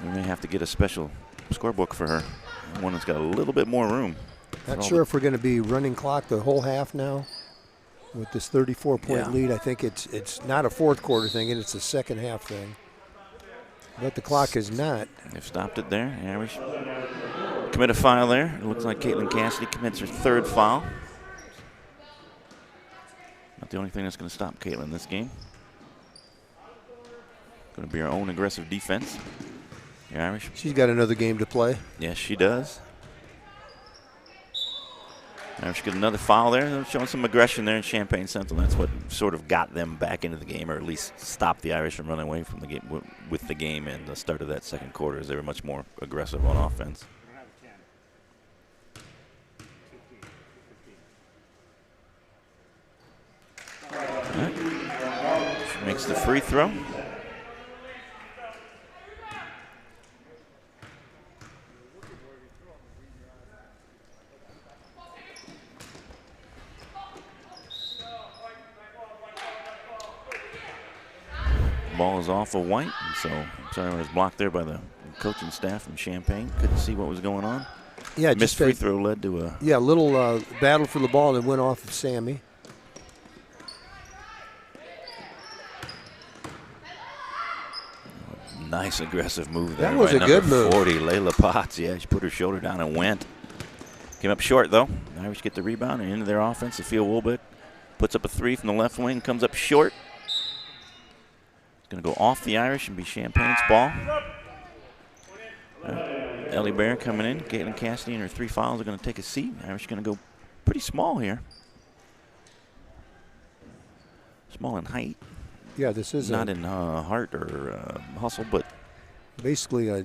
We may have to get a special scorebook for her, one that's got a little bit more room. Not sure if we're going to be running clock the whole half now with this 34-point lead. I think it's not a fourth quarter thing, and it's a second half thing. But the clock is not. They've stopped it there. Irish commit a foul there. It looks like Caitlin Cassidy commits her third foul. Not the only thing that's going to stop Caitlin this game. Going to be our own aggressive defense. The Irish. She's got another game to play. Yes, she does. Irish get another foul there. They're showing some aggression there in Champaign Central. That's what sort of got them back into the game, or at least stopped the Irish from running away from the game with the game in the start of that second quarter, as they were much more aggressive on offense. Right. She makes the free throw. Ball is off of White, and so sorry, it was blocked there by the coaching staff from Champaign. Couldn't see what was going on. Yeah, missed free throw led to a little battle for the ball that went off of Sammy. nice aggressive move there. That was a good move. 40, Layla Potts. Yeah, she put her shoulder down and went. Came up short though. Irish get the rebound and into their offense. Sophia Woolbeck puts up a three from the left wing, comes up short. Going to go off the Irish and be Champaign's ball. Ellie Bear coming in. Caitlin Cassidy and her three fouls are going to take a seat. Irish going to go pretty small here. Small in height. Yeah, this is not in heart or hustle, but basically a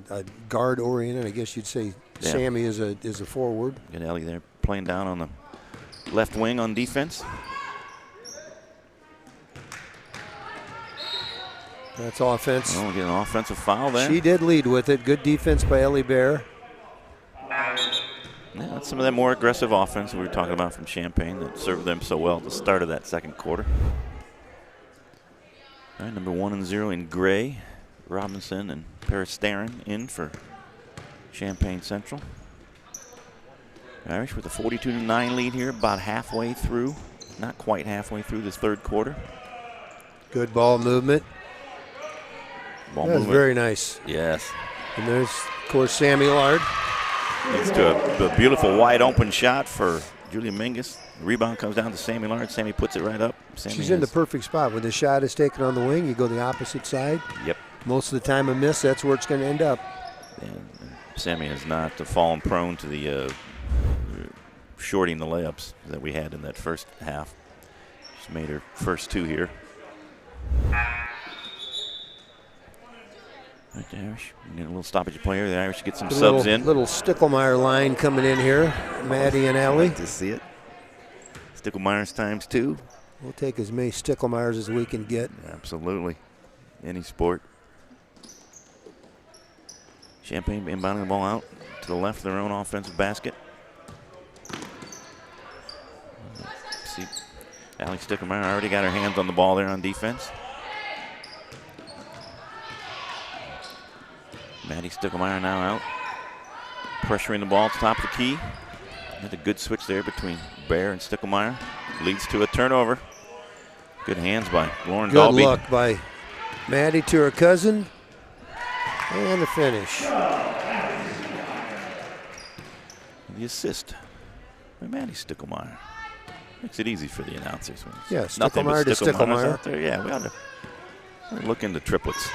guard oriented. I guess you'd say yeah. Sammy is a forward. Got Ellie there playing down on the left wing on defense. That's offense. Oh, we get an offensive foul there. She did lead with it. Good defense by Ellie Bear. Yeah, that's some of that more aggressive offense we were talking about from Champaign that served them so well at the start of that second quarter. All right, number 1 and 0 in gray. Robinson and Paris Starin in for Champaign Central. Irish with a 42-9 lead here, about halfway through, not quite halfway through this third quarter. Good ball movement. Ball That's movement. very nice. Yes. And there's, of course, Sammy Lard. Leads to a beautiful wide open shot for Julia Mingus. The rebound comes down to Sammy Lard. Sammy puts it right up. She's in the perfect spot. When the shot is taken on the wing, you go the opposite side. Yep. Most of the time a miss, that's where it's going to end up. And Sammy has not fallen prone to the shorting the layups that we had in that first half. She's made her first two here. Right, the Irish get a little stoppage player. The Irish get some subs in. Little Sticklemeyer line coming in here. Maddie and Ellie. Like to see it. Sticklemeyer's times 2. We'll take as many Sticklmeyers as we can get. Absolutely. Any sport. Champaign inbounding the ball out to the left of their own offensive basket. See, Allie Sticklemeyer already got her hands on the ball there on defense. Maddie Sticklemeyer now out. Pressuring the ball at the top of the key. Had a good switch there between Bear and Sticklemeyer. Leads to a turnover. Good hands by Lauren Dalby. Good luck by Maddie to her cousin. And the finish. The assist by Maddie Sticklemeyer. Makes it easy for the announcers. Yeah, Sticklemeyer to Sticklemeyer. Out there. Yeah, we ought to look into triplets.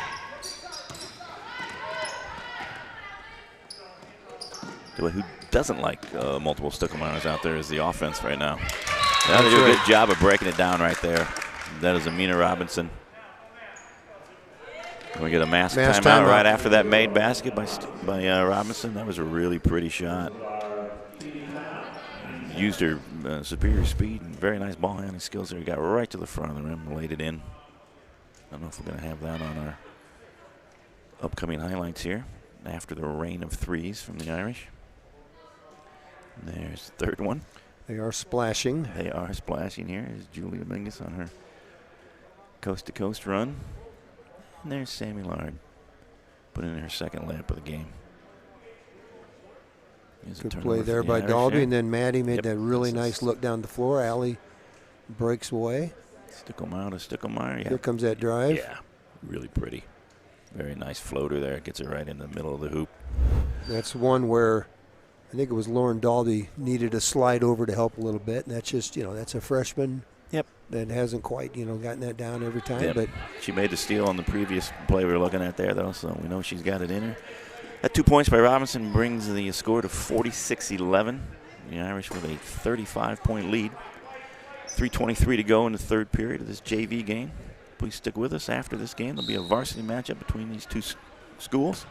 Who doesn't like multiple Sticklemeyers out there is the offense right now. They do a good job of breaking it down right there. That is Amina Robinson. We get a mass timeout right after that made basket by Robinson. That was a really pretty shot. Used her superior speed and very nice ball handling skills there. He got right to the front of the rim and laid it in. I don't know if we're going to have that on our upcoming highlights here after the rain of threes from the Irish. There's the third one. They are splashing. They are splashing here. There's Julia Mingus on her coast-to-coast run. And there's Sammy Lard putting in her second layup of the game. Good play there by Dalby, and then Maddie made that really nice look down the floor. Allie breaks away. Sticklemeyer to Sticklemeyer. Yeah. Here comes that drive. Yeah, really pretty. Very nice floater there. Gets it right in the middle of the hoop. That's one where I think it was Lauren Dalby needed a slide over to help a little bit, and that's just, that's a freshman. Yep. That hasn't quite, gotten that down every time. Yep. But she made the steal on the previous play we were looking at there, though, so we know she's got it in her. That 2 points by Robinson brings the score to 46-11. The Irish with a 35-point lead. 3:23 to go in the third period of this JV game. Please stick with us. After this game, there'll be a varsity matchup between these two schools.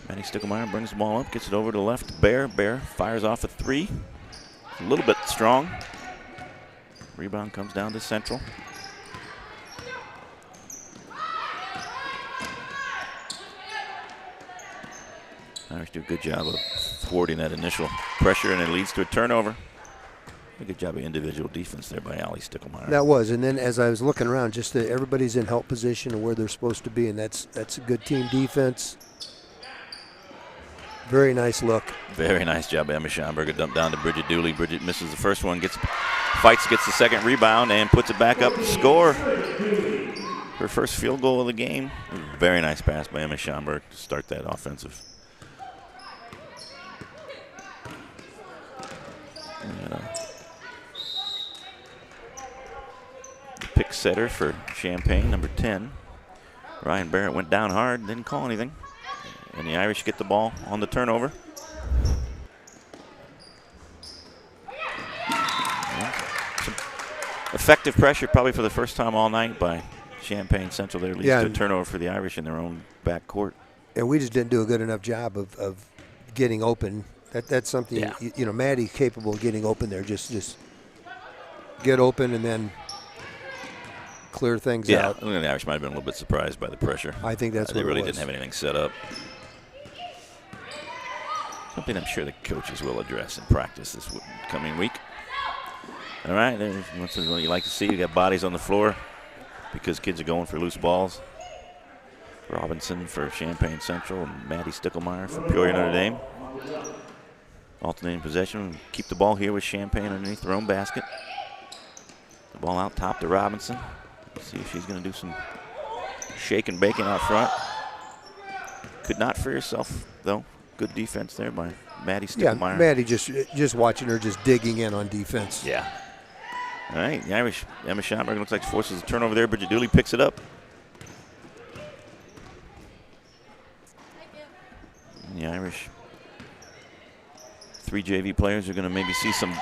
Maddie Sticklemeyer brings the ball up, gets it over to the left. Bear fires off a three. A little bit strong. Rebound comes down to Central. Irish do a good job of thwarting that initial pressure, and it leads to a turnover. A good job of individual defense there by Allie Sticklemeyer. That was, and then as I was looking around, just that everybody's in help position and where they're supposed to be, and that's a good team defense. Very nice look. Very nice job, Emma Schomburg. A dump down to Bridget Dooley. Bridget misses the first one, fights, gets the second rebound, and puts it back up to score. Her first field goal of the game. Very nice pass by Emma Schomburg to start that offensive. The pick setter for Champaign, number 10. Ryan Barrett went down hard, didn't call anything. And the Irish get the ball on the turnover. Some effective pressure probably for the first time all night by Champaign Central. There leads to a turnover for the Irish in their own back court. And we just didn't do a good enough job of getting open. That's something, you know, Maddie capable of getting open there. Just get open and then clear things out. I think the Irish might have been a little bit surprised by the pressure. I think that's what they really it was. didn't have anything set up. Something I'm sure the coaches will address in practice this coming week. All right, there's what you like to see. You got bodies on the floor because kids are going for loose balls. Robinson for Champaign Central and Maddie Sticklemeyer for Peoria Notre Dame. Alternating possession. Keep the ball here with Champaign underneath their own basket. The ball out top to Robinson. Let's see if she's going to do some shake and baking out front. Could not for herself, though. Good defense there by Maddie Sticklemeyer. Yeah, Maddie just watching her just digging in on defense. Yeah. All right, the Irish, Emma Schomburg looks like she forces a turnover there. Bridget Dooley picks it up. And the Irish, 3 JV players are going to maybe see some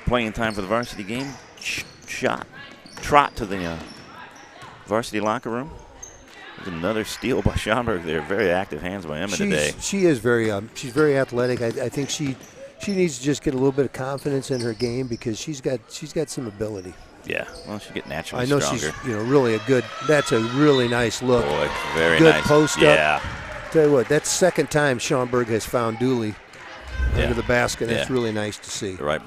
playing time for the varsity game. Trot to the varsity locker room. There's another steal by Schomburg there. Very active hands by Emma today. She is very, she's very athletic. I think she needs to just get a little bit of confidence in her game because she's got some ability. Yeah, well, she'll get naturally stronger. I know she's really a good. That's a really nice look. Boy, very good nice. Good post up. Yeah. Tell you what, that's the second time Schomburg has found Dooley under the basket. That's really nice to see. The right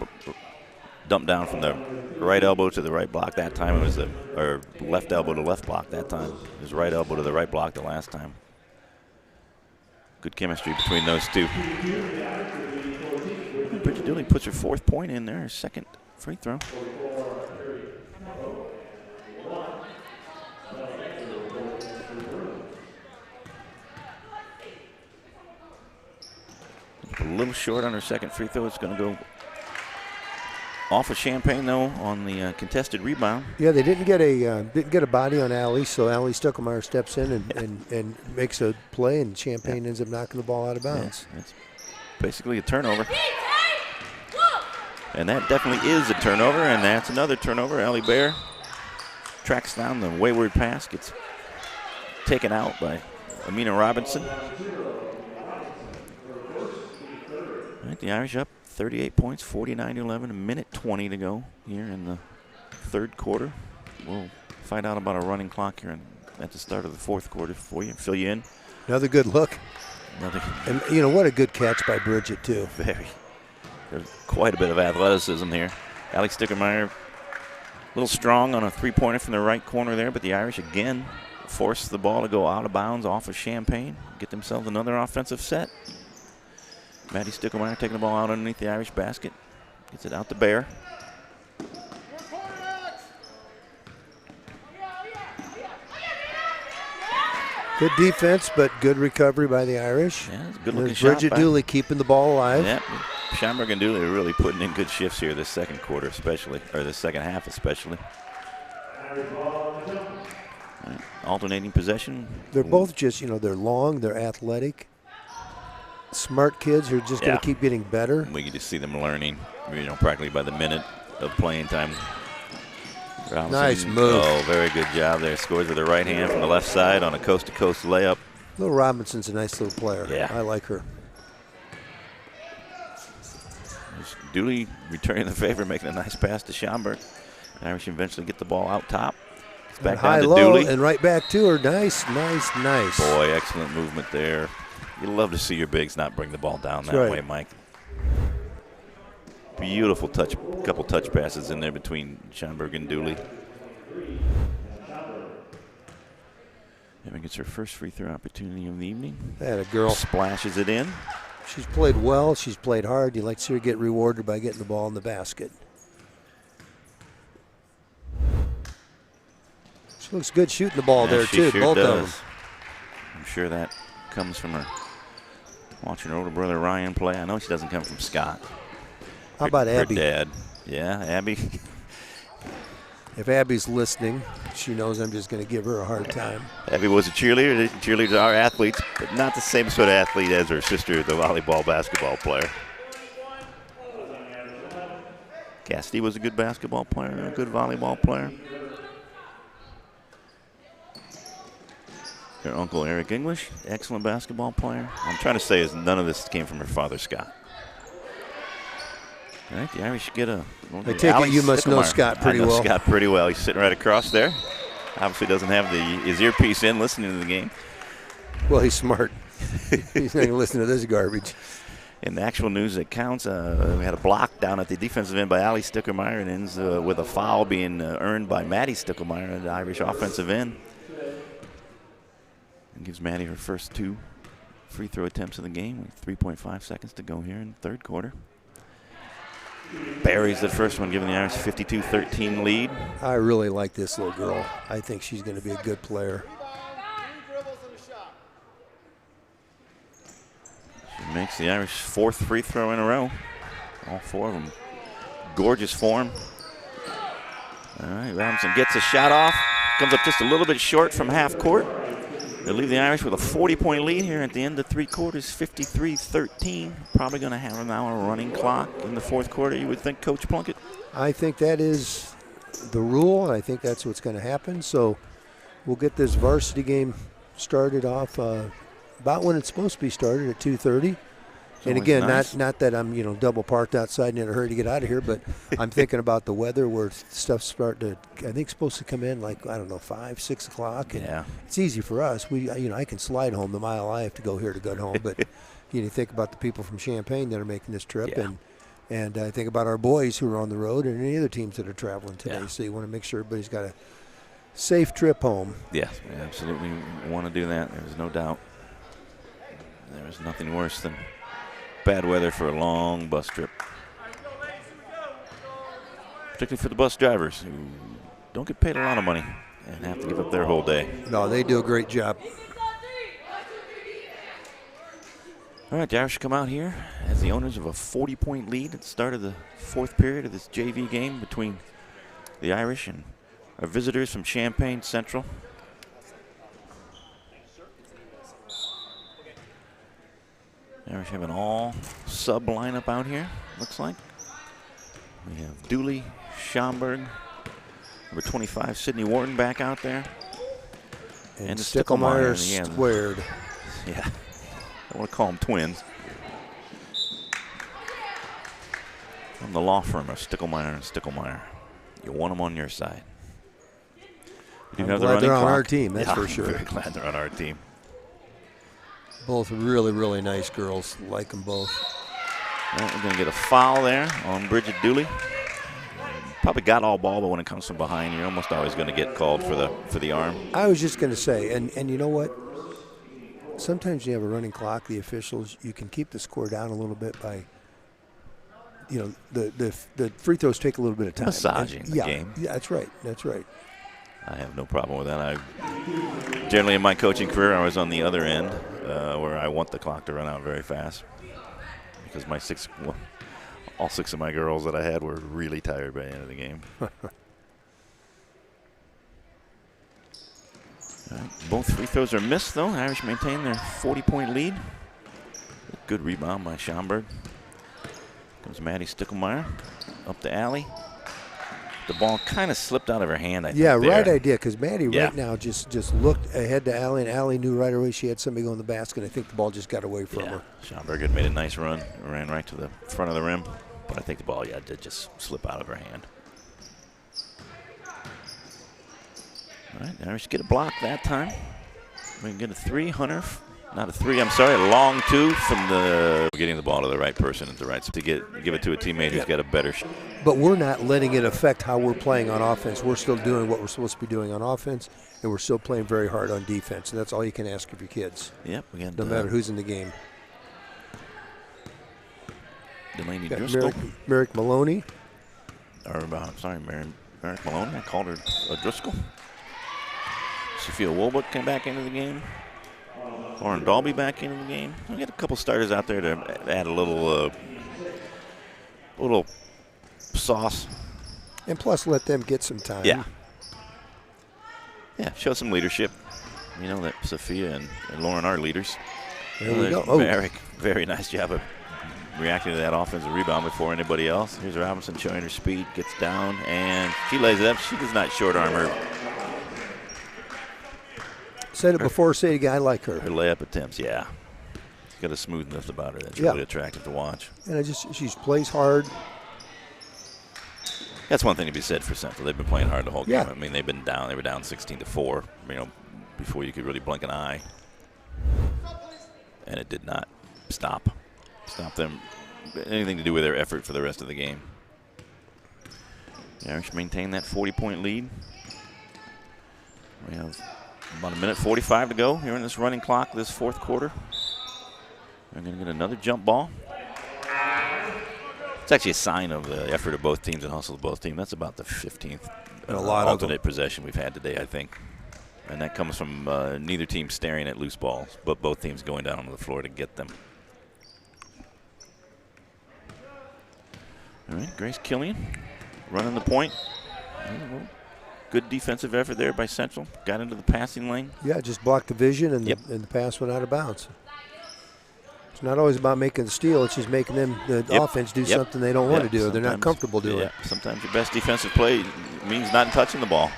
dump down from the right elbow to the right block. That time it was or left elbow to left block. That time it was right elbow to the right block the last time. Good chemistry between those two. Bridget Dooley puts her 4th point in there, her 2nd free throw. A little short on her 2nd free throw. It's going to go off of Champaign, though, on the contested rebound. Yeah, they didn't get a body on Allie, so Allie Sticklemeyer steps in and makes a play, and Champaign ends up knocking the ball out of bounds. Yeah, it's basically a turnover. And that definitely is a turnover, and that's another turnover. Allie Bear tracks down the wayward pass, gets taken out by Amina Robinson. All right, the Irish up 38 points, 49-11, a minute 20 to go here in the 3rd quarter. We'll find out about a running clock here at the start of the 4th quarter for you, fill you in. Another good look. And, you know, what a good catch by Bridget, too. Very. There's quite a bit of athleticism here. Alex Sticklemeyer, a little strong on a 3-pointer from the right corner there, but the Irish again force the ball to go out of bounds off of Champaign, get themselves another offensive set. Maddie Sticklemeyer taking the ball out underneath the Irish basket. Gets it out to Bear. Good defense, but good recovery by the Irish. Yeah, it's a good-looking shot. Bridget Dooley keeping the ball alive. Yeah, Schomburg and Dooley are really putting in good shifts here this 2nd quarter especially, or the 2nd half especially. Right, alternating possession. They're both just, you know, they're long, they're athletic. smart kids who are just going to keep getting better. We can just see them learning, practically by the minute of playing time. Robinson, nice move. Oh, very good job there. Scores with her right hand from the left side on a coast-to-coast layup. Little Robinson's a nice little player. Yeah. I like her. Dooley returning the favor, making a nice pass to Schomburg. Irish eventually get the ball out top. It's back high down to low Dooley. And right back to her. Nice, nice, nice. Boy, excellent movement there. You love to see your bigs not bring the ball down that way, Mike. Beautiful touch, couple touch passes in there between Schomburg and Dooley. Emma gets her first free throw opportunity of the evening. That a girl. Splashes it in. She's played well. She's played hard. You like to see her get rewarded by getting the ball in the basket. She looks good shooting the ball there, too. Sure Both does. of them. I'm sure that comes from her watching her older brother Ryan play. I know she doesn't come from Scott. How about Abby? Her dad. Yeah, Abby. If Abby's listening, she knows I'm just going to give her a hard time. Abby was a cheerleader. Cheerleaders are athletes, but not the same sort of athlete as her sister, the volleyball, basketball player. Cassidy was a good basketball player and a good volleyball player. Her uncle Eric English, excellent basketball player. I'm trying to say is none of this came from her father, Scott. All right, the Irish get a. I take it you must know Scott pretty well. I know Scott pretty well. He's sitting right across there. Obviously doesn't have his earpiece in listening to the game. Well, he's smart. He's not going to listen to this garbage. In the actual news that counts, we had a block down at the defensive end by Allie Stickelmeyer and ends with a foul being earned by Maddie Stickelmeyer at the Irish offensive end. And gives Maddie her first 2 free throw attempts of the game with 3.5 seconds to go here in the third quarter. Buries the first one, giving the Irish 52-13 lead. I really like this little girl. I think she's going to be a good player. She makes the Irish 4th free throw in a row. All 4 of them. Gorgeous form. All right, Robinson gets a shot off. Comes up just a little bit short from half court. They'll leave the Irish with a 40-point lead here at the end of 3 quarters, 53-13. Probably going to have now a running clock in the 4th quarter, you would think, Coach Plunkett? I think that is the rule, and I think that's what's going to happen. So we'll get this varsity game started off about when it's supposed to be started at 2:30. And again, nice. not that I'm double parked outside and in a hurry to get out of here, but I'm thinking about the weather where stuff's starting to. I think it's supposed to come in like 5, 6 o'clock. And yeah, it's easy for us. I can slide home the mile I have to go here to get home, but you think about the people from Champaign that are making this trip, and I think about our boys who are on the road and any other teams that are traveling today. Yeah. So you want to make sure everybody's got a safe trip home. Yes, we absolutely want to do that. There's no doubt. There is nothing worse than bad weather for a long bus trip. Particularly for the bus drivers who don't get paid a lot of money and have to give up their whole day. No, they do a great job. All right, the Irish come out here as the owners of a 40-point lead at the start of the 4th period of this JV game between the Irish and our visitors from Champaign Central. Irish have an all-sub lineup out here, looks like. We have Dooley, Schomburg, number 25, Sydney Wharton back out there. And Stickelmeyer squared. Yeah, I want to call them twins. From the law firm of Stickelmeyer and Stickelmeyer. You want them on your side. I'm glad they're on our team, that's for sure. I'm very glad they're on our team. Both really, really nice girls. Like them both. Well, we're going to get a foul there on Bridget Dooley. Probably got all ball, but when it comes from behind, you're almost always going to get called for the arm. I was just going to say, and you know what? Sometimes you have a running clock. The officials, you can keep the score down a little bit by, the free throws take a little bit of time. Massaging the game. Yeah, that's right. That's right. I have no problem with that. Generally in my coaching career, I was on the other end where I want the clock to run out very fast because all 6 of my girls that I had were really tired by the end of the game. Both free throws are missed, though. Irish maintain their 40-point lead. Good rebound by Schomburg. Comes Maddie Stickelmeyer up the alley. The ball kind of slipped out of her hand, I think. Yeah, there. right idea, because Maddie Yeah. right now just looked ahead to Allie, and Allie knew right away she had somebody go in the basket. I think the ball just got away from her. Schomburg had made a nice run, ran right to the front of the rim, but I think the ball, did just slip out of her hand. All right, Irish get a block that time. We can get a 3, Hunter. Not a 3, I'm sorry, a long 2 from the getting the ball to the right person at the right spot to give it to a teammate who's got a better shot. But we're not letting it affect how we're playing on offense. We're still doing what we're supposed to be doing on offense, and we're still playing very hard on defense. And that's all you can ask of your kids. Yep, we got no matter who's in the game. Delaney Driscoll. Merrick Maloney. Merrick Maloney. I called her Driscoll. Sophia Wolbuck came back into the game. Lauren Dalby back into the game. We got a couple starters out there to add a little sauce. And plus let them get some time. Yeah, show some leadership. You know that Sophia and Lauren are leaders. There we go. Very, very nice job of reacting to that offensive rebound before anybody else. Here's Robinson showing her speed, gets down, and she lays it up. She does not short arm her. Said it before, say it again, I like her. Her layup attempts, yeah. She's got a smoothness about her that's really attractive to watch. And she plays hard. That's one thing to be said for Central. They've been playing hard the whole game. Yeah. I mean, they were down 16-4, before you could really blink an eye. And it did not stop them, anything to do with their effort for the rest of the game. The Irish maintain that 40-point lead. We have about 1:45 to go here in this running clock, this fourth quarter. We're going to get another jump ball. It's actually a sign of the effort of both teams and hustle of both teams. That's about the 15th alternate possession we've had today, I think. And that comes from neither team staring at loose balls, but both teams going down onto the floor to get them. All right, Grace Killian running the point. Good defensive effort there by Central. Got into the passing lane. Yeah, just blocked the vision, and the pass went out of bounds. It's not always about making the steal. It's just making them, the offense, do something they don't want to do. They're not comfortable doing it. Sometimes your best defensive play means not touching the ball.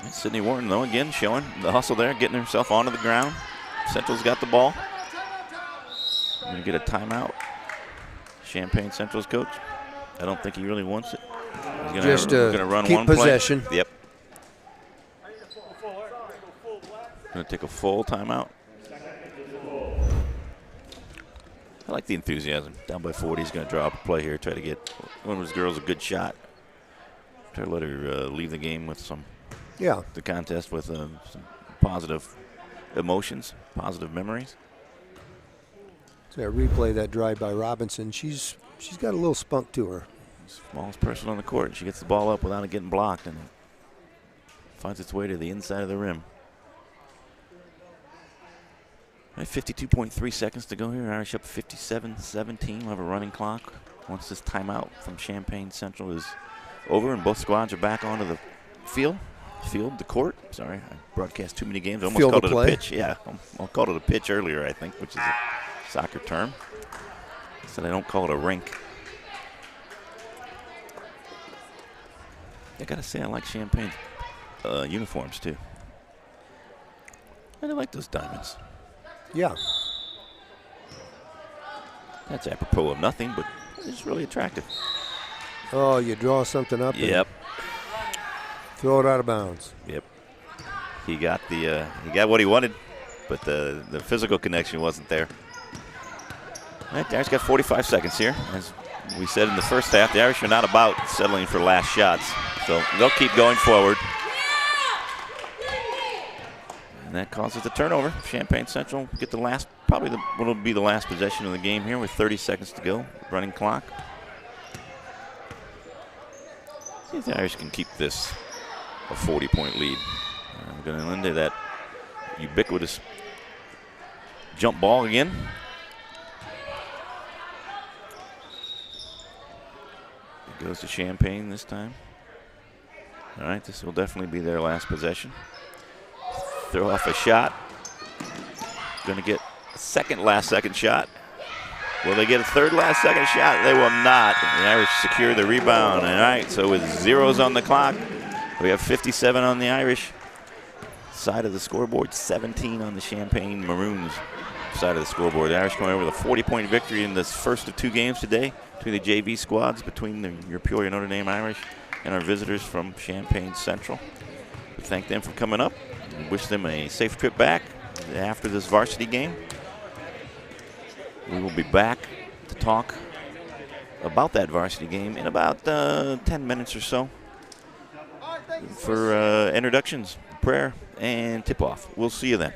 And Sydney Wharton, though, again, showing the hustle there, getting herself onto the ground. Central's got the ball. Going to get a timeout. Champaign Central's coach. I don't think he really wants it. He's going to run keep one possession. Play. Yep. Going to take a full timeout. I like the enthusiasm. Down by 40, he's going to draw up a play here, try to get one of his girls a good shot. Try to let her leave the game with the contest with some positive emotions, positive memories. So replay that drive by Robinson. She's got a little spunk to her. Smallest person on the court, and she gets the ball up without it getting blocked, and it finds its way to the inside of the rim. 52.3 seconds to go here. Irish up 57-17. We'll have a running clock once this timeout from Champaign Central is over and both squads are back onto the the court. Sorry, I broadcast too many games. I almost called it a pitch. Yeah, I called it a pitch earlier, I think, which is a soccer term. I said I don't call it a rink. I gotta say, I like Champagne's uniforms too. I like those diamonds. Yeah. That's apropos of nothing, but it's really attractive. Oh, you draw something up. Yep. Throw it out of bounds. Yep. He got what he wanted, but the physical connection wasn't there. All right, the Irish got 45 seconds here. As we said in the first half, the Irish are not about settling for last shots, so they'll keep going forward. And that causes the turnover. Champaign Central get the last, probably what will be the last possession of the game here with 30 seconds to go, running clock. See if the Irish can keep this a 40-point lead. We're going to into that ubiquitous jump ball again. It goes to Champaign this time. All right, this will definitely be their last possession. Throw off a shot. going to get a second last-second shot. Will they get a third last-second shot? They will not. The Irish secure the rebound. All right, so with zeros on the clock, we have 57 on the Irish side of the scoreboard, 17 on the Champaign Maroons side of the scoreboard. The Irish going over with a 40-point victory in this first of 2 games today between the JV squads, between your Peoria Notre Dame Irish and our visitors from Champaign Central. We thank them for coming up. We wish them a safe trip back after this varsity game. We will be back to talk about that varsity game in about 10 minutes or so for introductions, prayer, and tip-off. We'll see you then.